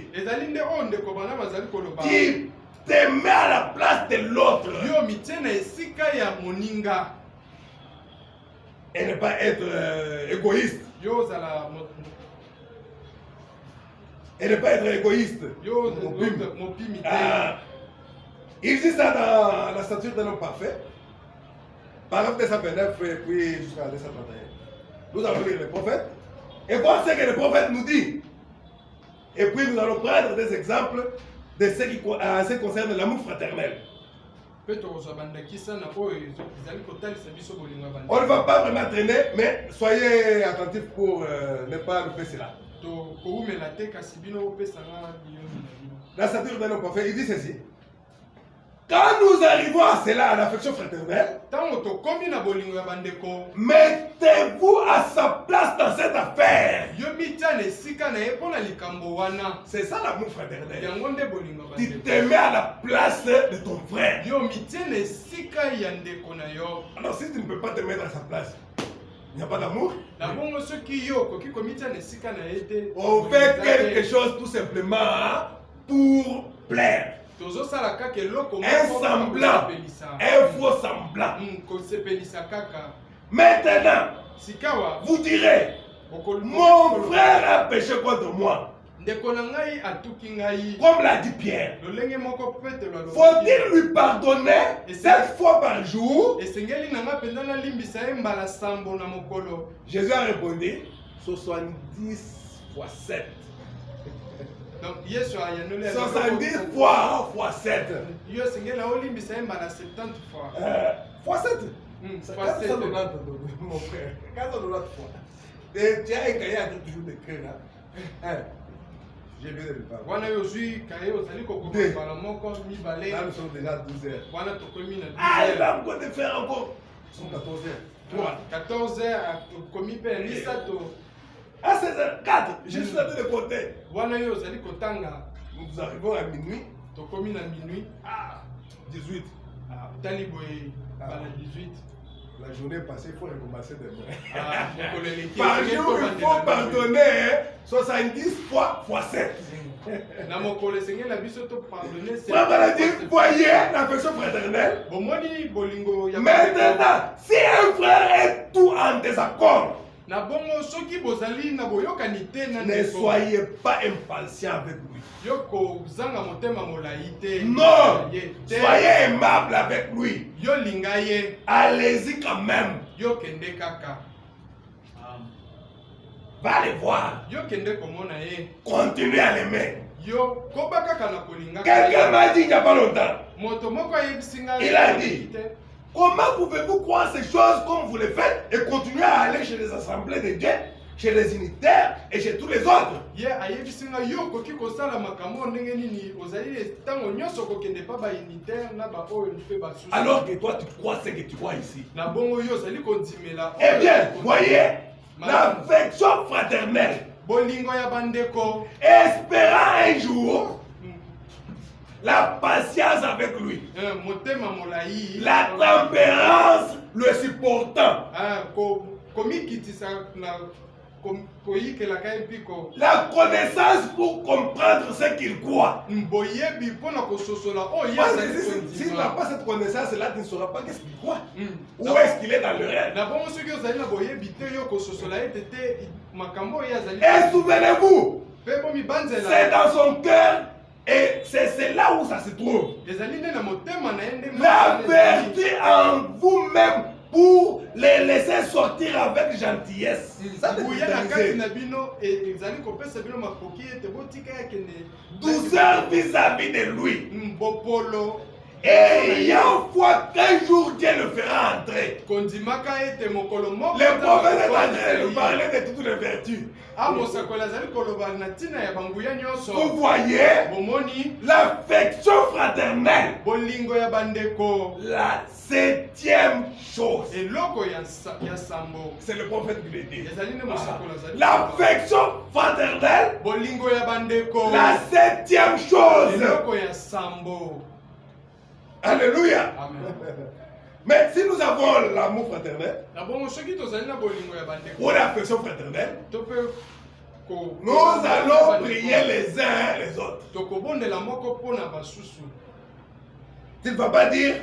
Speaker 1: Qui te met à la place de l'autre. Et ne pas être égoïste. Et ne pas être égoïste. Il dit ça dans la stature d'un homme parfait. Paragraphe 229 et puis jusqu'à 231. Nous allons lire les prophètes et voir ce que le prophète nous dit. Et puis nous allons prendre des exemples de ce qui concerne l'amour fraternel. On ne va pas vraiment traîner, mais soyez attentifs pour ne pas louper cela. La stature d'un homme parfait, il dit ceci. Quand nous arrivons à cela, à l'affection fraternelle, mettez-vous à sa place dans cette affaire. C'est ça l'amour fraternel. Tu te mets à la place de ton frère. Alors si tu ne peux pas te mettre à sa place, il n'y a pas d'amour. On fait quelque chose tout simplement pour plaire. Un semblant, un faux semblant. Maintenant, vous direz, mon frère a péché contre moi. Comme l'a dit Pierre, faut-il lui pardonner 7 fois par jour? Jésus a répondu, 70 fois 7.
Speaker 2: Donc, hier sur Ayanole,
Speaker 1: 70 fois 7.
Speaker 2: Yo, c'est la Olimbi, c'est 70 fois.
Speaker 1: Fois 7.
Speaker 2: C'est
Speaker 1: 490, mon frère. 490 fois. Et tu as un cahier à toujours d'écrire. J'ai bien le parler.
Speaker 2: Wana yo zui kaye ozali kokoma bala moko mibale.
Speaker 1: Là nous sommes déjà 12 heures.
Speaker 2: Wana tokomi na 12
Speaker 1: Ah, il
Speaker 2: heures.
Speaker 1: va encore te faire encore. Ce sont 14 heures.
Speaker 2: 14 heures tokomi pe misato.
Speaker 1: À 16h04, je suis en train de compter.
Speaker 2: Wana yo ozali kotanga.
Speaker 1: Nous arrivons à minuit.
Speaker 2: Tokomi na minuit.
Speaker 1: Ah, 18.
Speaker 2: Tali boye bala 18.
Speaker 1: La journée passée, il faut recommencer demain.
Speaker 2: Par
Speaker 1: jour, il faut pardonner 70 fois 7.
Speaker 2: Na mokolo sengela biso to pardonner.
Speaker 1: Voyez l'affection fraternelle.
Speaker 2: Bolingo ya
Speaker 1: maintenant, si un frère est tout en désaccord,
Speaker 2: na bongo soki bozali na boyokani te na
Speaker 1: ne soyez pas impatient avec lui.
Speaker 2: Yoko zanga motema molai te.
Speaker 1: Non, soyez aimable avec lui.
Speaker 2: Yo lingaye.
Speaker 1: Allez-y quand même.
Speaker 2: Yo kende kaka.
Speaker 1: Va les voir.
Speaker 2: Yo kende komona ye.
Speaker 1: Continuez à l'aimer.
Speaker 2: Yo koba kaka na kolinga.
Speaker 1: Quelqu'un m'a dit il n'y a pas longtemps.
Speaker 2: Moto moko yebisinga.
Speaker 1: Il a dit, comment pouvez-vous croire ces choses comme vous le faites et continuer à aller chez les assemblées de Dieu, chez les unitaires et chez tous les autres?
Speaker 2: Yeah, ayebisinga yo koki kosala makambo ndenge nini ozali tango nyonso kokende pa ba unitaire na ba oyo mpe ba susu.
Speaker 1: Alors que toi tu crois ce que tu vois ici.
Speaker 2: Na bongo yo ozali kondimela.
Speaker 1: Eh bien, voyez, l'affection fraternelle.
Speaker 2: Bolingo ya bandeko.
Speaker 1: Espérant un jour la patience avec lui.
Speaker 2: Motema molai.
Speaker 1: La tempérance le supportant.
Speaker 2: Komikitisa na
Speaker 1: la connaissance pour comprendre ce qu'il croit. S'il n'a pas cette connaissance-là, tu ne sauras pas qu'est-ce qu'il croit. Où est-ce qu'il est dans le rêve. Et souvenez-vous, c'est dans son cœur et c'est là où ça se trouve. La vertu en vous-même pour les laisser sortir avec gentillesse. Douceur vis-à-vis de lui. Et ayant foi qu'un jour Dieu le fera entrer. Le prophète est en train de nous parler de toutes les vertus. Vous voyez l'affection fraternelle. La 7e chose. C'est le prophète qui le dit. L'affection fraternelle. La 7e chose. Alléluia. Amen. Mais si nous avons l'amour fraternel, ou l'affection fraternelle, nous allons prier les uns les autres. Tu ne vas pas dire,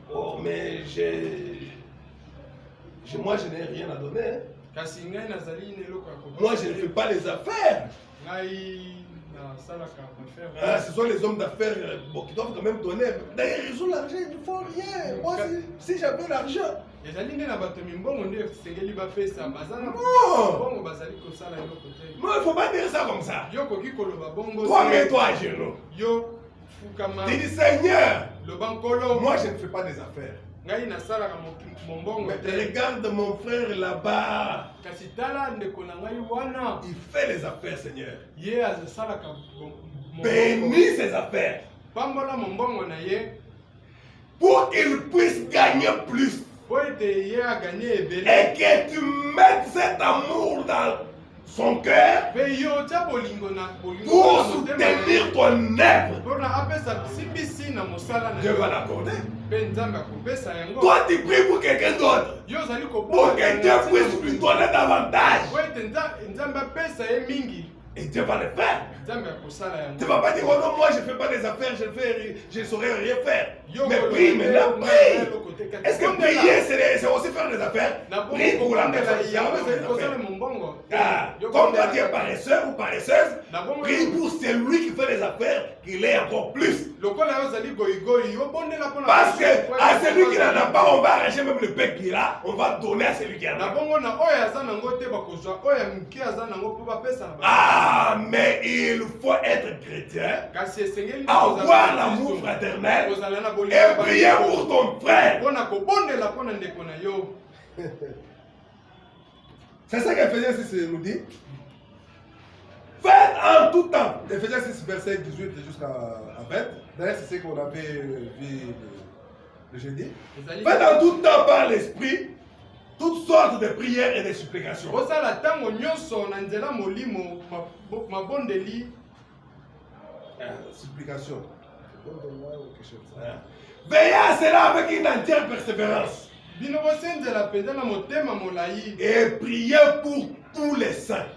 Speaker 1: oh mais moi je n'ai rien à donner. Moi je ne fais pas les affaires. Ce sont les hommes d'affaires qui doivent quand même donner. D'ailleurs, ils ont l'argent, ils ne font rien. Moi, si j'avais l'argent. Non, il ne faut pas dire ça comme ça. Toi, mets-toi à genoux. Tu dis, Seigneur, moi, je ne fais pas des affaires. Mais regarde mon frère là-bas. Il fait les affaires, Seigneur. Bénis ses affaires. Pour qu'il puisse gagner plus. Et que tu mettes cet amour dans son cœur pour soutenir ton œuvre. Dieu va l'accorder. Toi tu pries pour quelqu'un d'autre, pour que Dieu puisse lui donner davantage. Et Dieu va le faire. Tu ne vas pas dire, oh non, moi je ne fais pas des affaires, je ne saurais rien faire. Mais prie maintenant, prie. Est-ce que prier, c'est aussi faire des affaires. Prie pour la personne. Comme toi tu es paresseur ou paresseuse, prie pour celui qui fait des affaires, qu'il ait encore plus. Parce que à celui qui n'en a pas, on va arracher même le pain qu'il a, on va donner à celui qui en a. Ah, mais il faut être chrétien, avoir l'amour fraternel et prier pour ton frère. C'est ça qu'Éphésiens 6 nous dit. Faites en tout temps. Éphésiens 6, verset 18 jusqu'à 20. D'ailleurs, c'est ce qu'on avait vu le jeudi. Faites en tout temps par l'esprit toutes sortes de prières et de supplications. Supplication. Veillez à cela avec une entière persévérance. Et priez pour tous les saints.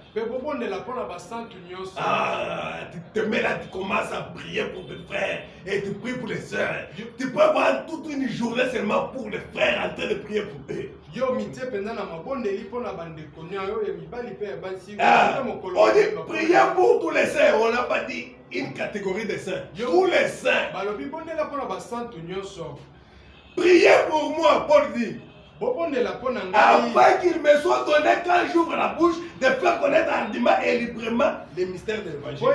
Speaker 1: Ah, tu te mets là, tu commences à prier pour tes frères et tu pries pour les sœurs. Tu peux prendre toute une journée seulement pour les frères en train de prier pour eux. On dit prier pour tous les saints, on n'a pas dit une catégorie de saints. Tous les saints. Priez pour moi, Paul dit. Afin qu'il me soit donné quand j'ouvre la bouche de faire connaître hardiment et librement les mystères de l'évangile.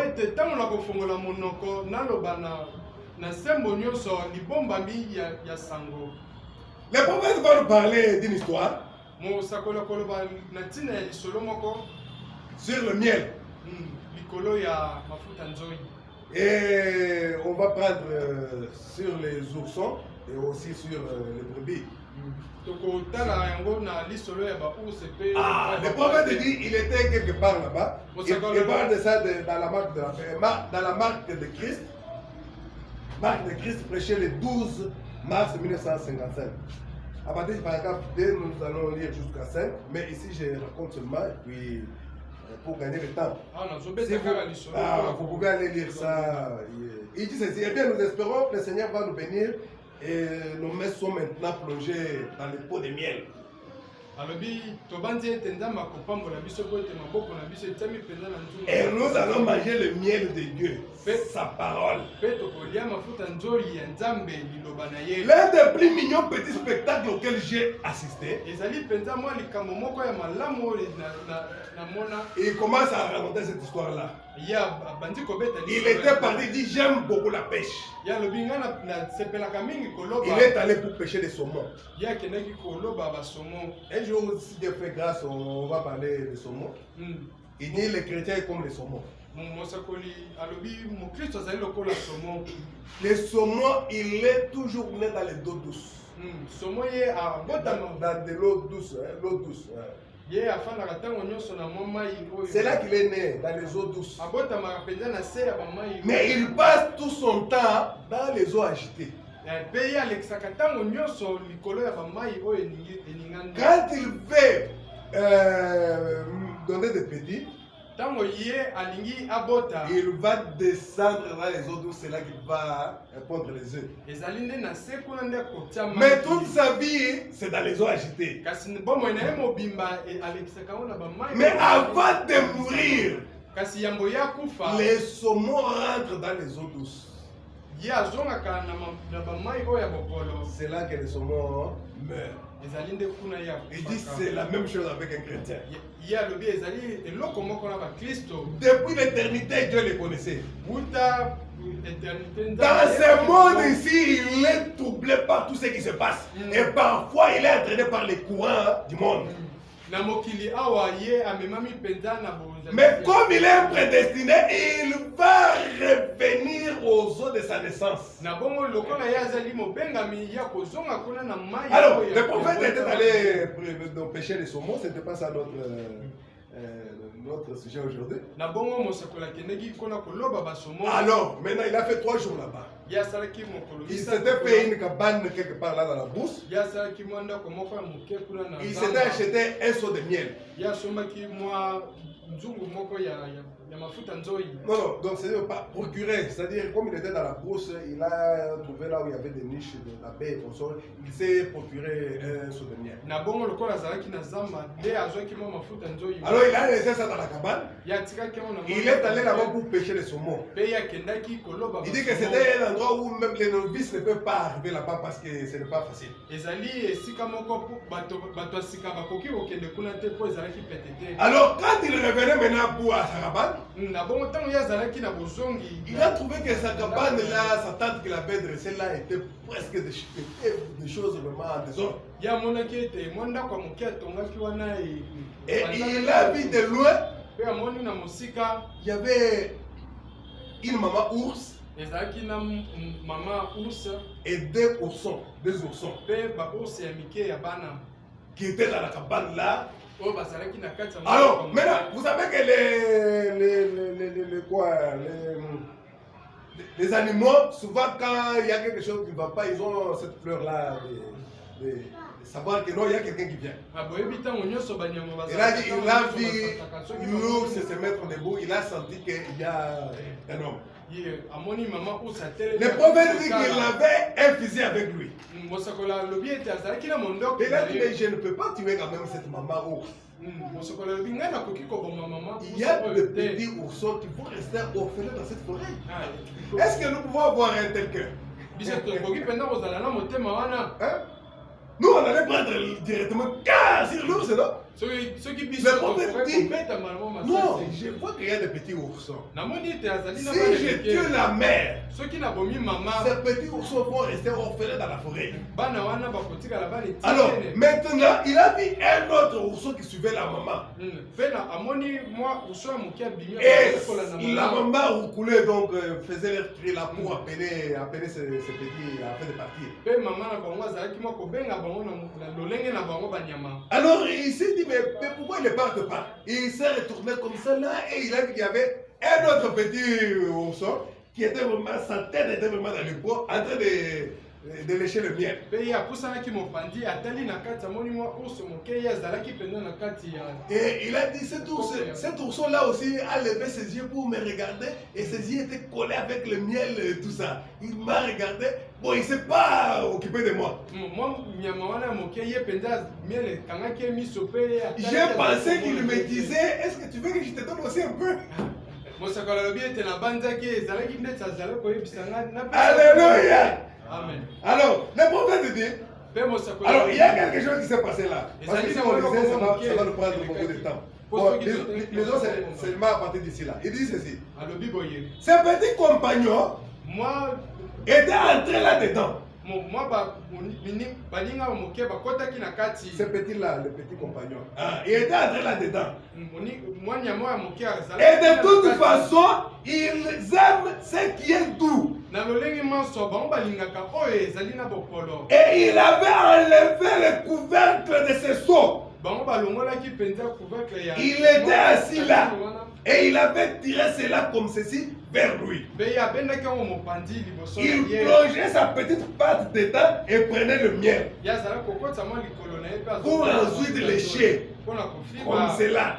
Speaker 1: Le prophète va nous parler d'une histoire sur le miel. Et on va prendre sur les oursons et aussi sur les brebis. Ah, le prophète dit il était quelque part là-bas. Il parle de ça dans la marque de Christ. Marque de Christ prêchait le 12 mars 1955. À partir du paragraphe 2, nous allons lire jusqu'à 5. Mais ici, je raconte seulement et puis pour gagner le temps. Vous pouvez aller lire ça. Il dit ceci. Eh bien, nous espérons que le Seigneur va nous bénir. Et nos mains sont maintenant plongées dans le pot de miel. Et nous allons manger le miel de Dieu, sa parole. L'un des plus mignons petits spectacles auxquels j'ai assisté. Il commence à raconter cette histoire-là. Il était parti, il dit j'aime beaucoup la pêche. Il est allé pour pêcher des saumons. Un jour, si Dieu fait grâce, on va parler de saumons. Il dit les chrétiens comme les saumons. Le saumon, il est toujours né dans les eaux douces. Dans de l'eau douce. L'eau douce. C'est là qu'il est né, dans les eaux douces. Mais il passe tout son temps dans les eaux agitées. Quand il veut donner des petits, il va descendre dans les eaux douces, c'est là qu'il va pondre les œufs. Mais toute sa vie, c'est dans les eaux agitées. Mais avant de mourir, les saumons rentrent dans les eaux douces. C'est là que les saumons meurent. Il dit c'est la même chose avec un chrétien. Depuis l'éternité, Dieu les connaissait. Dans ce monde ici, il est troublé par tout ce qui se passe. Et parfois, il est entraîné par les courants du monde. Mais comme il est prédestiné, il va revenir aux eaux de sa naissance. Alors, le prophète était allé pêcher les saumons, ce n'était pas ça notre sujet aujourd'hui. Alors, maintenant il a fait 3 jours là-bas. Il s'était fait une cabane quelque part là dans la brousse. Il s'était acheté un seau de miel. Non, donc c'est pas procurer, c'est-à-dire comme il était dans la brousse, il a trouvé là où il y avait des niches de la baie et consort, il s'est procuré un souvenir. Alors il a laissé ça dans la cabane, il est allé là-bas pour pêcher les saumons. Il dit que c'était un endroit où même les novices ne peuvent pas arriver là-bas parce que ce n'est pas facile. Alors quand il revenait maintenant pour à sa cabane, il a trouvé que sa cabane là, sa tente qu'il avait dressée là était presque des choses vraiment en désordre. Et il a vu de loin, il y avait une maman ours et deux oursons, qui étaient dans la cabane là. Alors, maintenant, vous savez que les animaux, souvent quand il y a quelque chose qui ne va pas, ils ont cette fleur-là de savoir que non, il y a quelqu'un qui vient. Et là, il a vu l'ours se mettre debout, il a senti qu'il y a un homme. Le prophète dit qu'il avait un fusil avec lui. Il a dit, mais je ne peux pas tuer quand même cette maman ours. Il y a des petits oursons qui vont rester orphelins dans cette forêt. Est-ce que nous pouvons avoir un tel cœur? Nous, on allait prendre directement car sur l'ours, non? Le prophète dit, non, je vois qu'il y a des petits oursons. Si je tue la mère, ces petits oursons vont rester orphelins dans la forêt. Alors, maintenant, il a vu un autre ourson qui suivait la maman. Et la maman roucoulait, donc faisait leur cri là pour appeler ces petits afin de partir. Alors, il s'est dit, mais pourquoi il ne parte pas? Il s'est retourné comme ça là et il a vu qu'il y avait un autre petit ourson qui était vraiment, sa tête était vraiment dans le bois en train de lécher le miel. Et il a dit, cet ourson là aussi a levé ses yeux pour me regarder et ses yeux étaient collés avec le miel et tout ça. Il m'a regardé, bon il ne s'est pas occupé de moi. J'ai pensé qu'il me disait, est-ce que tu veux que je te donne aussi un peu? Alléluia. Amen. Alors, le prophète dit, alors il y a quelque chose qui s'est passé là. Parce que si on disait, ça va nous prendre beaucoup de temps. Bon, les autres, c'est seulement à partir d'ici là. Il dit ceci. Ces petits compagnons étaient entrés là-dedans. Ces petits-là, les petits compagnons, ils étaient entrés là-dedans. Et de toute façon, ils aiment ce qui est doux. Et il avait enlevé le couvercle de ses seaux. Il était assis là. Et il avait tiré cela comme ceci vers lui. Il plongeait sa petite patte dedans et prenait le miel. Pour ensuite lécher. Comme cela.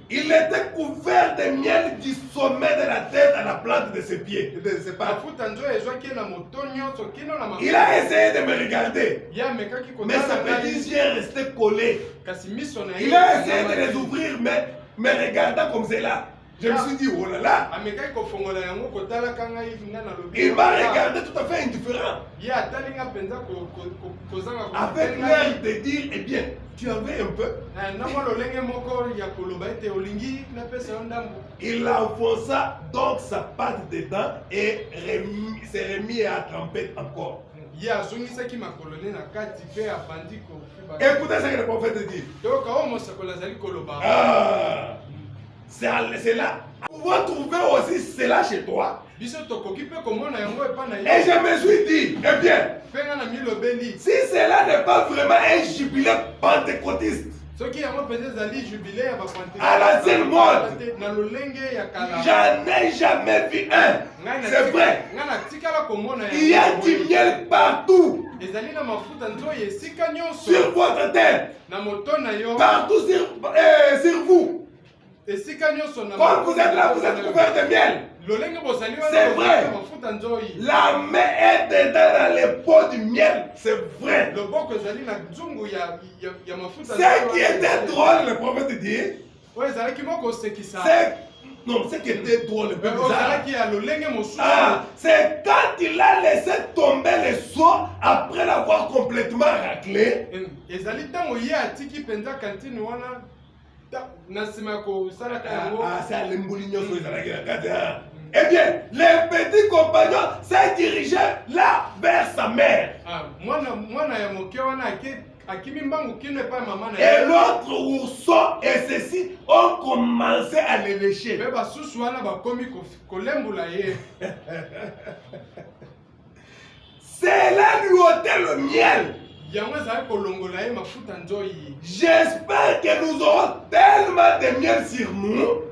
Speaker 1: Il était couvert de miel du sommet de la tête à la plante de ses pieds. De ses pattes. Il a essayé de me regarder. Mais ses petits yeux restaient collés. Il a essayé de les ouvrir, mais regardant comme cela. Je me suis dit, oh là là. Il m'a regardé tout à fait indifférent. Avec l'air de dire, eh bien, tu avais un peu. Il enfonça donc sa patte dedans et s'est remis à tremper encore. Écoutez ce que le prophète dit. C'est là. Vous pouvez trouver aussi cela chez toi. Et je me suis dit, eh bien, si cela n'est pas vraiment un jubilé pentecôtiste, à l'ancienne mode, j'en ai jamais vu un. C'est vrai. Il y a du miel partout. Sur votre tête. Partout sur vous. Quand vous êtes là, vous êtes couvert de miel. C'est vrai. La main est dedans dans les pots du miel. C'est vrai. Ce qui était drôle, le prophète dit, non, ce qui était drôle, le peu bizarre, c'est quand il a laissé tomber les seaux après l'avoir complètement raclé. C'est l'emboulignon. Eh bien, les petits compagnons s'est dirigé là vers sa mère. Et l'autre ourson et ceci ont commencé à les lécher. C'est là lui ôter le miel. J'espère que nous aurons tellement de miel sur nous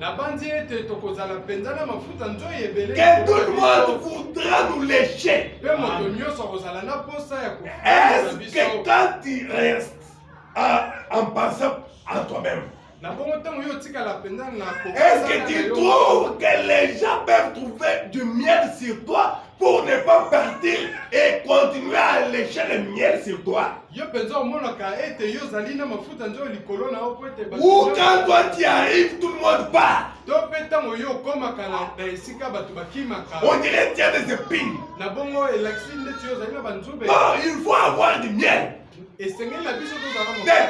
Speaker 1: que tout le monde voudra nous lécher. Est-ce que quand tu restes en pensant à toi-même, est-ce que tu trouves que les gens peuvent trouver du miel sur toi pour ne pas partir et continuer à lécher le miel sur toi? Ou quand toi tu arrives, tout le monde part. On dirait qu'il y a des épines. Non, il faut avoir du miel. De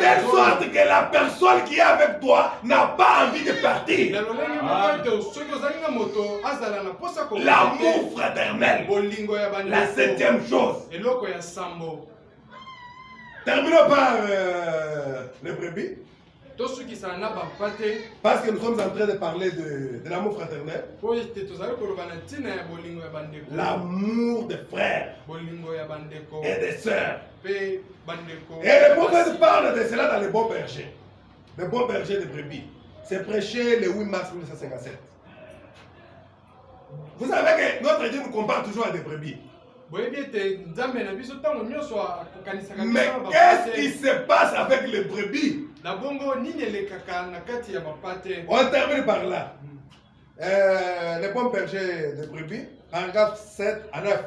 Speaker 1: telle sorte que la personne qui est avec toi n'a pas envie de partir. L'amour fraternel. La septième chose. Terminons par les brebis. Parce que nous sommes en train de parler de l'amour fraternel. L'amour des frères et des sœurs. Et le prophète parle de cela dans les bons bergers. Les bons bergers de brebis. C'est prêché le 8 mars 1957. Vous savez que notre Dieu nous compare toujours à des brebis. Mais qu'est-ce qui se passe avec les brebis? On termine par là. Les bons bergers de brebis, paragraphe 7 à 9.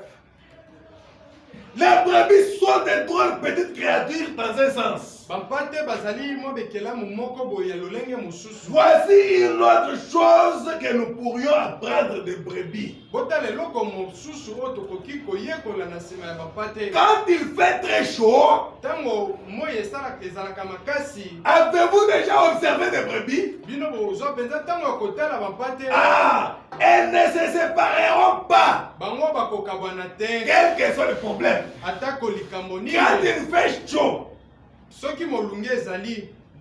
Speaker 1: Les brebis sont des drôles petites créatures dans un sens. Voici une autre chose que nous pourrions apprendre des brebis. Quand il fait très chaud, avez-vous déjà observé des brebis? Elles ne se sépareront pas. Quel que soit le problème. Quand il fait chaud,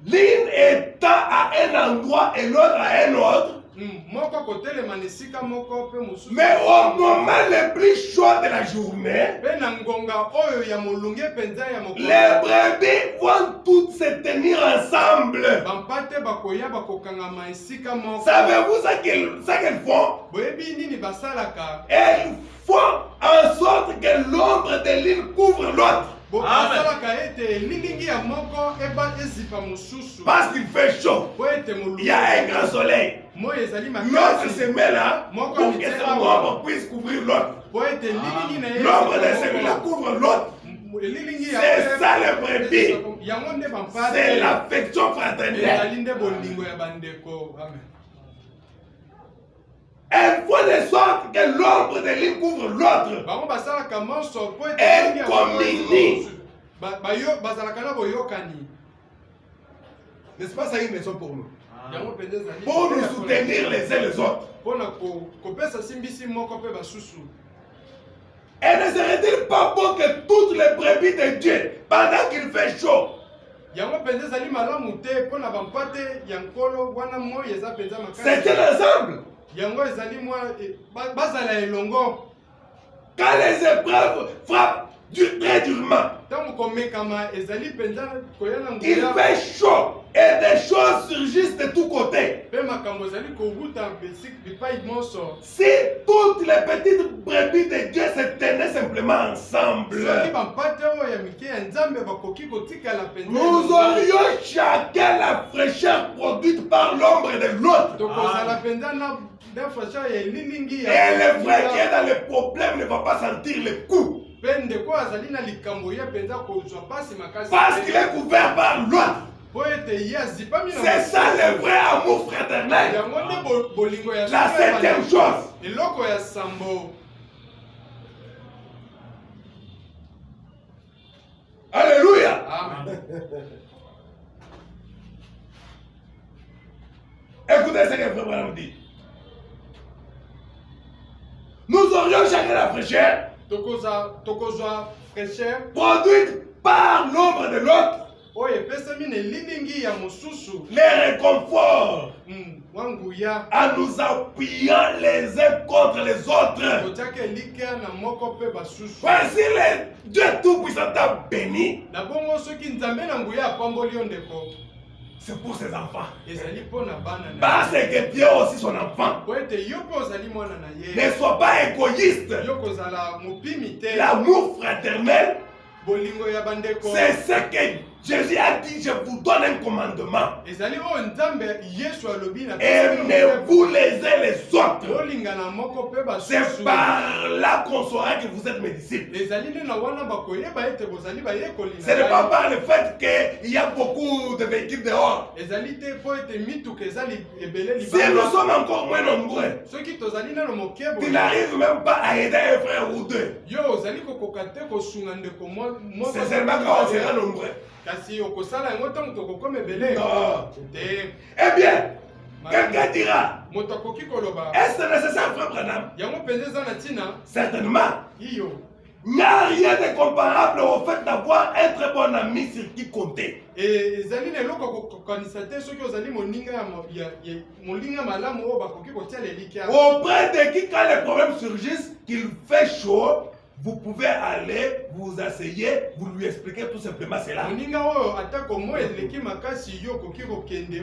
Speaker 1: l'une étant à un endroit et l'autre à un autre, mais au moment le plus chaud de la journée, les brebis vont toutes se tenir ensemble. Savez-vous ce qu'elles font? Elles font en sorte que l'ombre de l'une couvre l'autre. Parce qu'il fait chaud, il y a un grand soleil. L'autre se met là pour que cette ombre puisse couvrir l'autre. L'ombre de celui-là couvre l'autre. C'est ça le brebis. C'est l'affection fraternelle. Elle fait de sorte que l'ombre de l'une couvre l'autre. Elle communie. N'est-ce pas ça une leçon pour nous? Pour nous soutenir les uns les autres. Et ne serait-il pas bon que toutes les brebis de Dieu, pendant qu'il fait chaud, c'est ensemble? Quand les épreuves frappent très durement. Il fait chaud et des choses surgissent de tous côtés. Si toutes les petites brebis de Dieu se tenaient simplement ensemble, nous aurions chacun la fraîcheur produite par l'ombre de l'autre. Et le frère qui est dans le problème ne va pas sentir le coup. Parce qu'il est couvert par l'autre. C'est ça le vrai amour fraternel. La septième chose. Alléluia. Amen. Écoutez ce que le frère Branham dit. Nous aurions chacun la fraîcheur produite par l'ombre de l'autre. Les réconforts en nous appuyant les uns contre les autres. Voici les deux tout-puissants bénis. C'est pour ses enfants. Parce que Dieu est aussi son enfant. Ne sois pas égoïste. L'amour fraternel, c'est ce que Jésus a dit, je vous donne un commandement. Aimez-vous les uns les autres. C'est par là qu'on saura que vous êtes mes disciples. Ce n'est pas par le fait qu'il y a beaucoup de véhicules dehors. Si nous sommes encore moins nombreux, tu n'arrives même pas à aider un frère ou deux. C'est seulement quand on sera nombreux. Non. Eh bien, quelqu'un dira, est-ce nécessaire, frère Branham? Certainement. Il n'y a rien de comparable au fait d'avoir un très bon ami sur qui compter. Auprès de qui, quand les problèmes surgissent, qu'il fait chaud, vous pouvez aller, vous asseyez, vous lui expliquez tout simplement cela.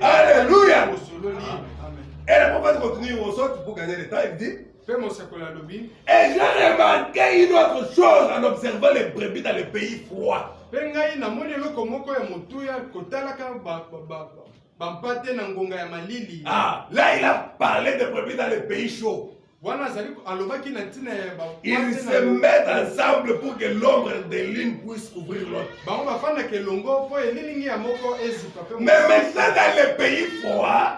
Speaker 1: Alléluia. Et le prophète continue au sort pour gagner le temps, il dit. Et j'ai remarqué une autre chose en observant les brebis dans les pays froids. Ah, là il a parlé de brebis dans les pays chauds. Ils se mettent ensemble pour que l'ombre de l'une puisse couvrir l'autre. Mais maintenant dans les pays froids,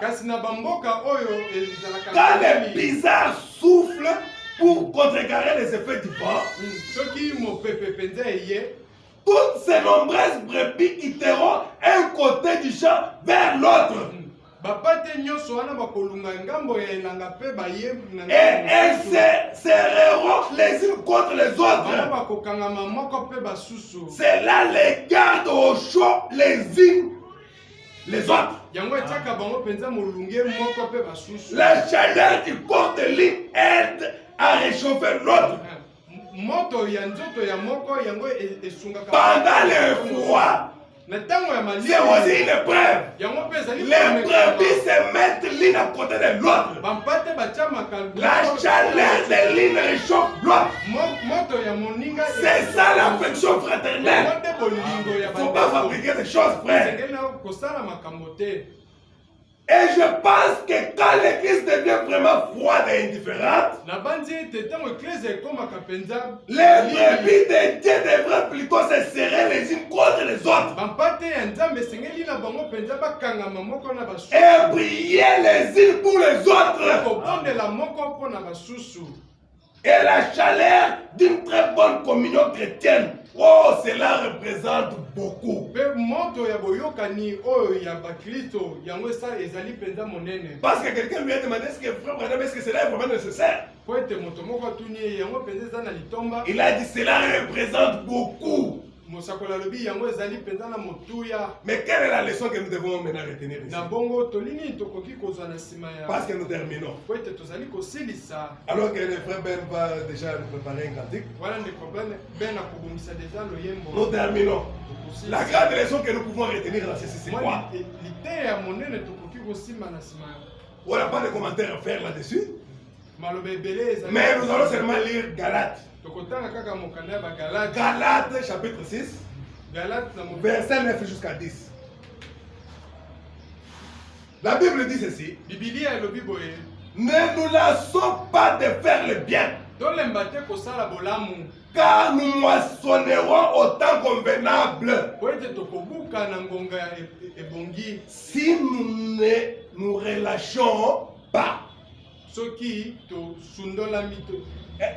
Speaker 1: quand les bizarres soufflent pour contrecarrer les effets du vent, toutes ces nombreuses brebis quitteront un côté du champ vers l'autre. Et elles se serreront les unes contre les autres. C'est là les gardent au chaud les unes les autres. La chaleur du corps de l'une aide à réchauffer l'autre. Pendant le froid, c'est aussi une épreuve. Les brebis se mettent l'une à côté de l'autre. La chaleur de l'une réchauffe l'autre. C'est ça l'affection fraternelle. Il ne faut pas fabriquer des choses, frère. Et je pense que quand l'église devient vraiment froide et indifférente, les brebis de Dieu devraient plutôt se serrer les unes contre les autres et prier les unes pour les autres. Et la chaleur d'une très bonne communion chrétienne, oh, cela représente beaucoup. Parce que quelqu'un lui a demandé est-ce que frère Branham, est-ce que cela est vraiment nécessaire? Il a dit cela représente beaucoup. Mais quelle est la leçon que nous devons maintenant retenir ici? Parce que nous terminons. Alors que le frère Ben va déjà nous préparer un cantique. Nous terminons. La grande leçon que nous pouvons retenir dans ceci, c'est quoi? On n'a pas de commentaires à faire là-dessus. Mais nous allons seulement lire Galates. Galates chapitre 6, verset 9 jusqu'à 10. La Bible dit ceci. Ne nous lassons pas de faire le bien, car nous moissonnerons au temps convenable si nous ne nous relâchons pas.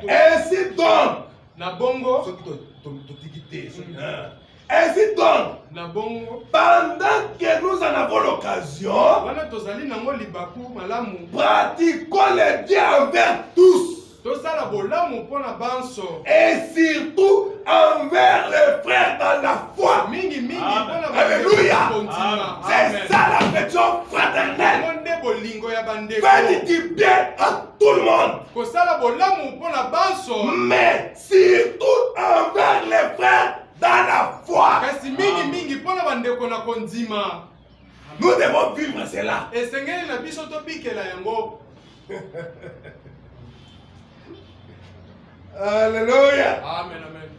Speaker 1: Ainsi donc, ainsi donc, pendant que nous en avons l'occasion, pratiquons le bien envers tous. Et surtout envers les frères dans la foi. Alléluia. C'est ça l'affection fraternelle. Faites du bien à tout le monde. Mais surtout envers les frères dans la foi. Nous devons vivre cela. Alléluia.
Speaker 2: Amen, amen.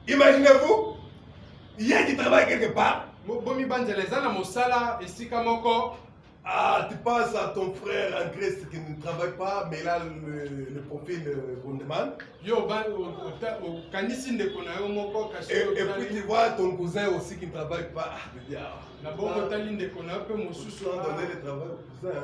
Speaker 1: Imaginez-vous, il y a qui travaille quelque part. Ah, tu penses à ton frère en Christ qui ne travaille pas, mais là le profil qu'on demande. Et puis tu vois ton cousin aussi qui ne travaille pas. Donner le travail au cousin.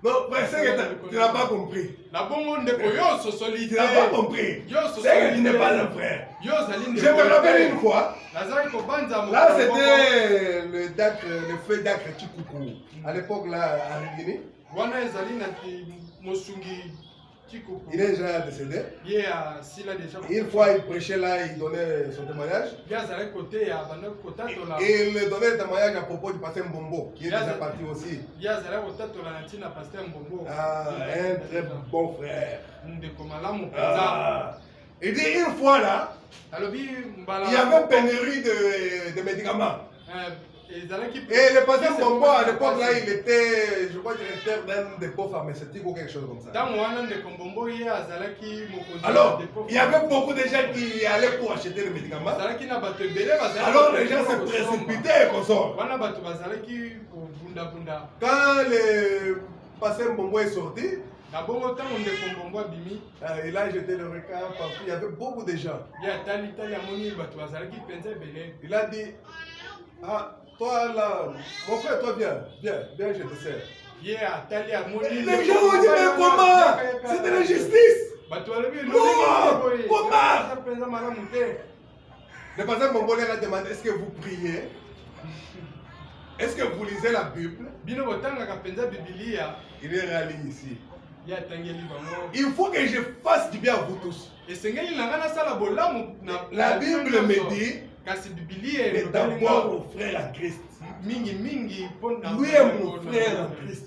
Speaker 1: Non, mais c'est que tu n'as pas compris. Tu n'as pas compris. C'est que tu n'es pas un frère. Je me rappelle une fois. Là, c'était le feu d'acre Chikoukou. À l'époque, là, en Guinée. Il est déjà décédé. Une fois, il prêchait là, il donnait son témoignage. Et il donnait le témoignage à propos du pasteur Mbombo, qui est déjà parti aussi. Ah, un très bon frère. Il dit une fois là, il y avait pénurie de médicaments. Et le pasteur Mbombo, à l'époque là, il était, je crois, directeur d'un dépôt pharmaceutique ou quelque chose comme ça. Alors, il y avait beaucoup de gens qui allaient pour acheter les médicaments. Alors, les gens se précipitaient et consortent. Quand le pasteur Mbombo est sorti, il a jeté le regard partout. Il y avait beaucoup de gens. Il a dit, ah, toi là, mon frère, toi viens, je te sers. Les gens ont dit, mais comment? C'est de la justice. Comment? Le pasteur Mbombo leur a demandé, est-ce que vous priez? Est-ce que vous lisez la Bible? Il est rallye ici. Il faut que je fasse du bien à vous tous. La Bible me dit, mais d'abord mon frère en Christ. Lui est mon frère en Christ.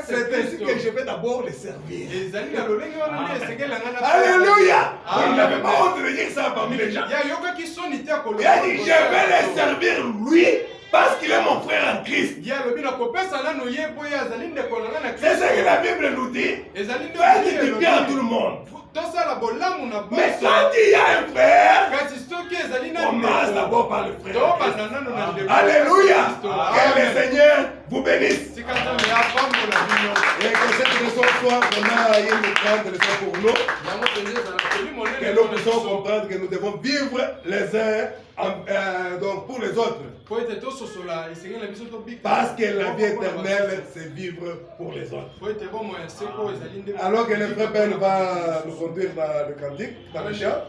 Speaker 1: C'est ainsi que je vais d'abord les servir. Alléluia. Vous n'avez pas honte de dire ça parmi les gens. Il a dit, je vais les servir lui. Parce qu'il est mon frère en Christ. C'est ce que la Bible nous dit. Faites du bien à tout le monde. Mais quand il y a un frère, commence d'abord par le frère. Alléluia. Que le Seigneur vous bénisse. Et que cette leçon soit vraiment une grande leçon pour nous. Que nous puissions comprendre que nous devons vivre les uns donc pour les autres. Parce que la vie éternelle, c'est vivre pour les autres. Alors que le frère Ben va nous conduire dans le cantique, dans le chant.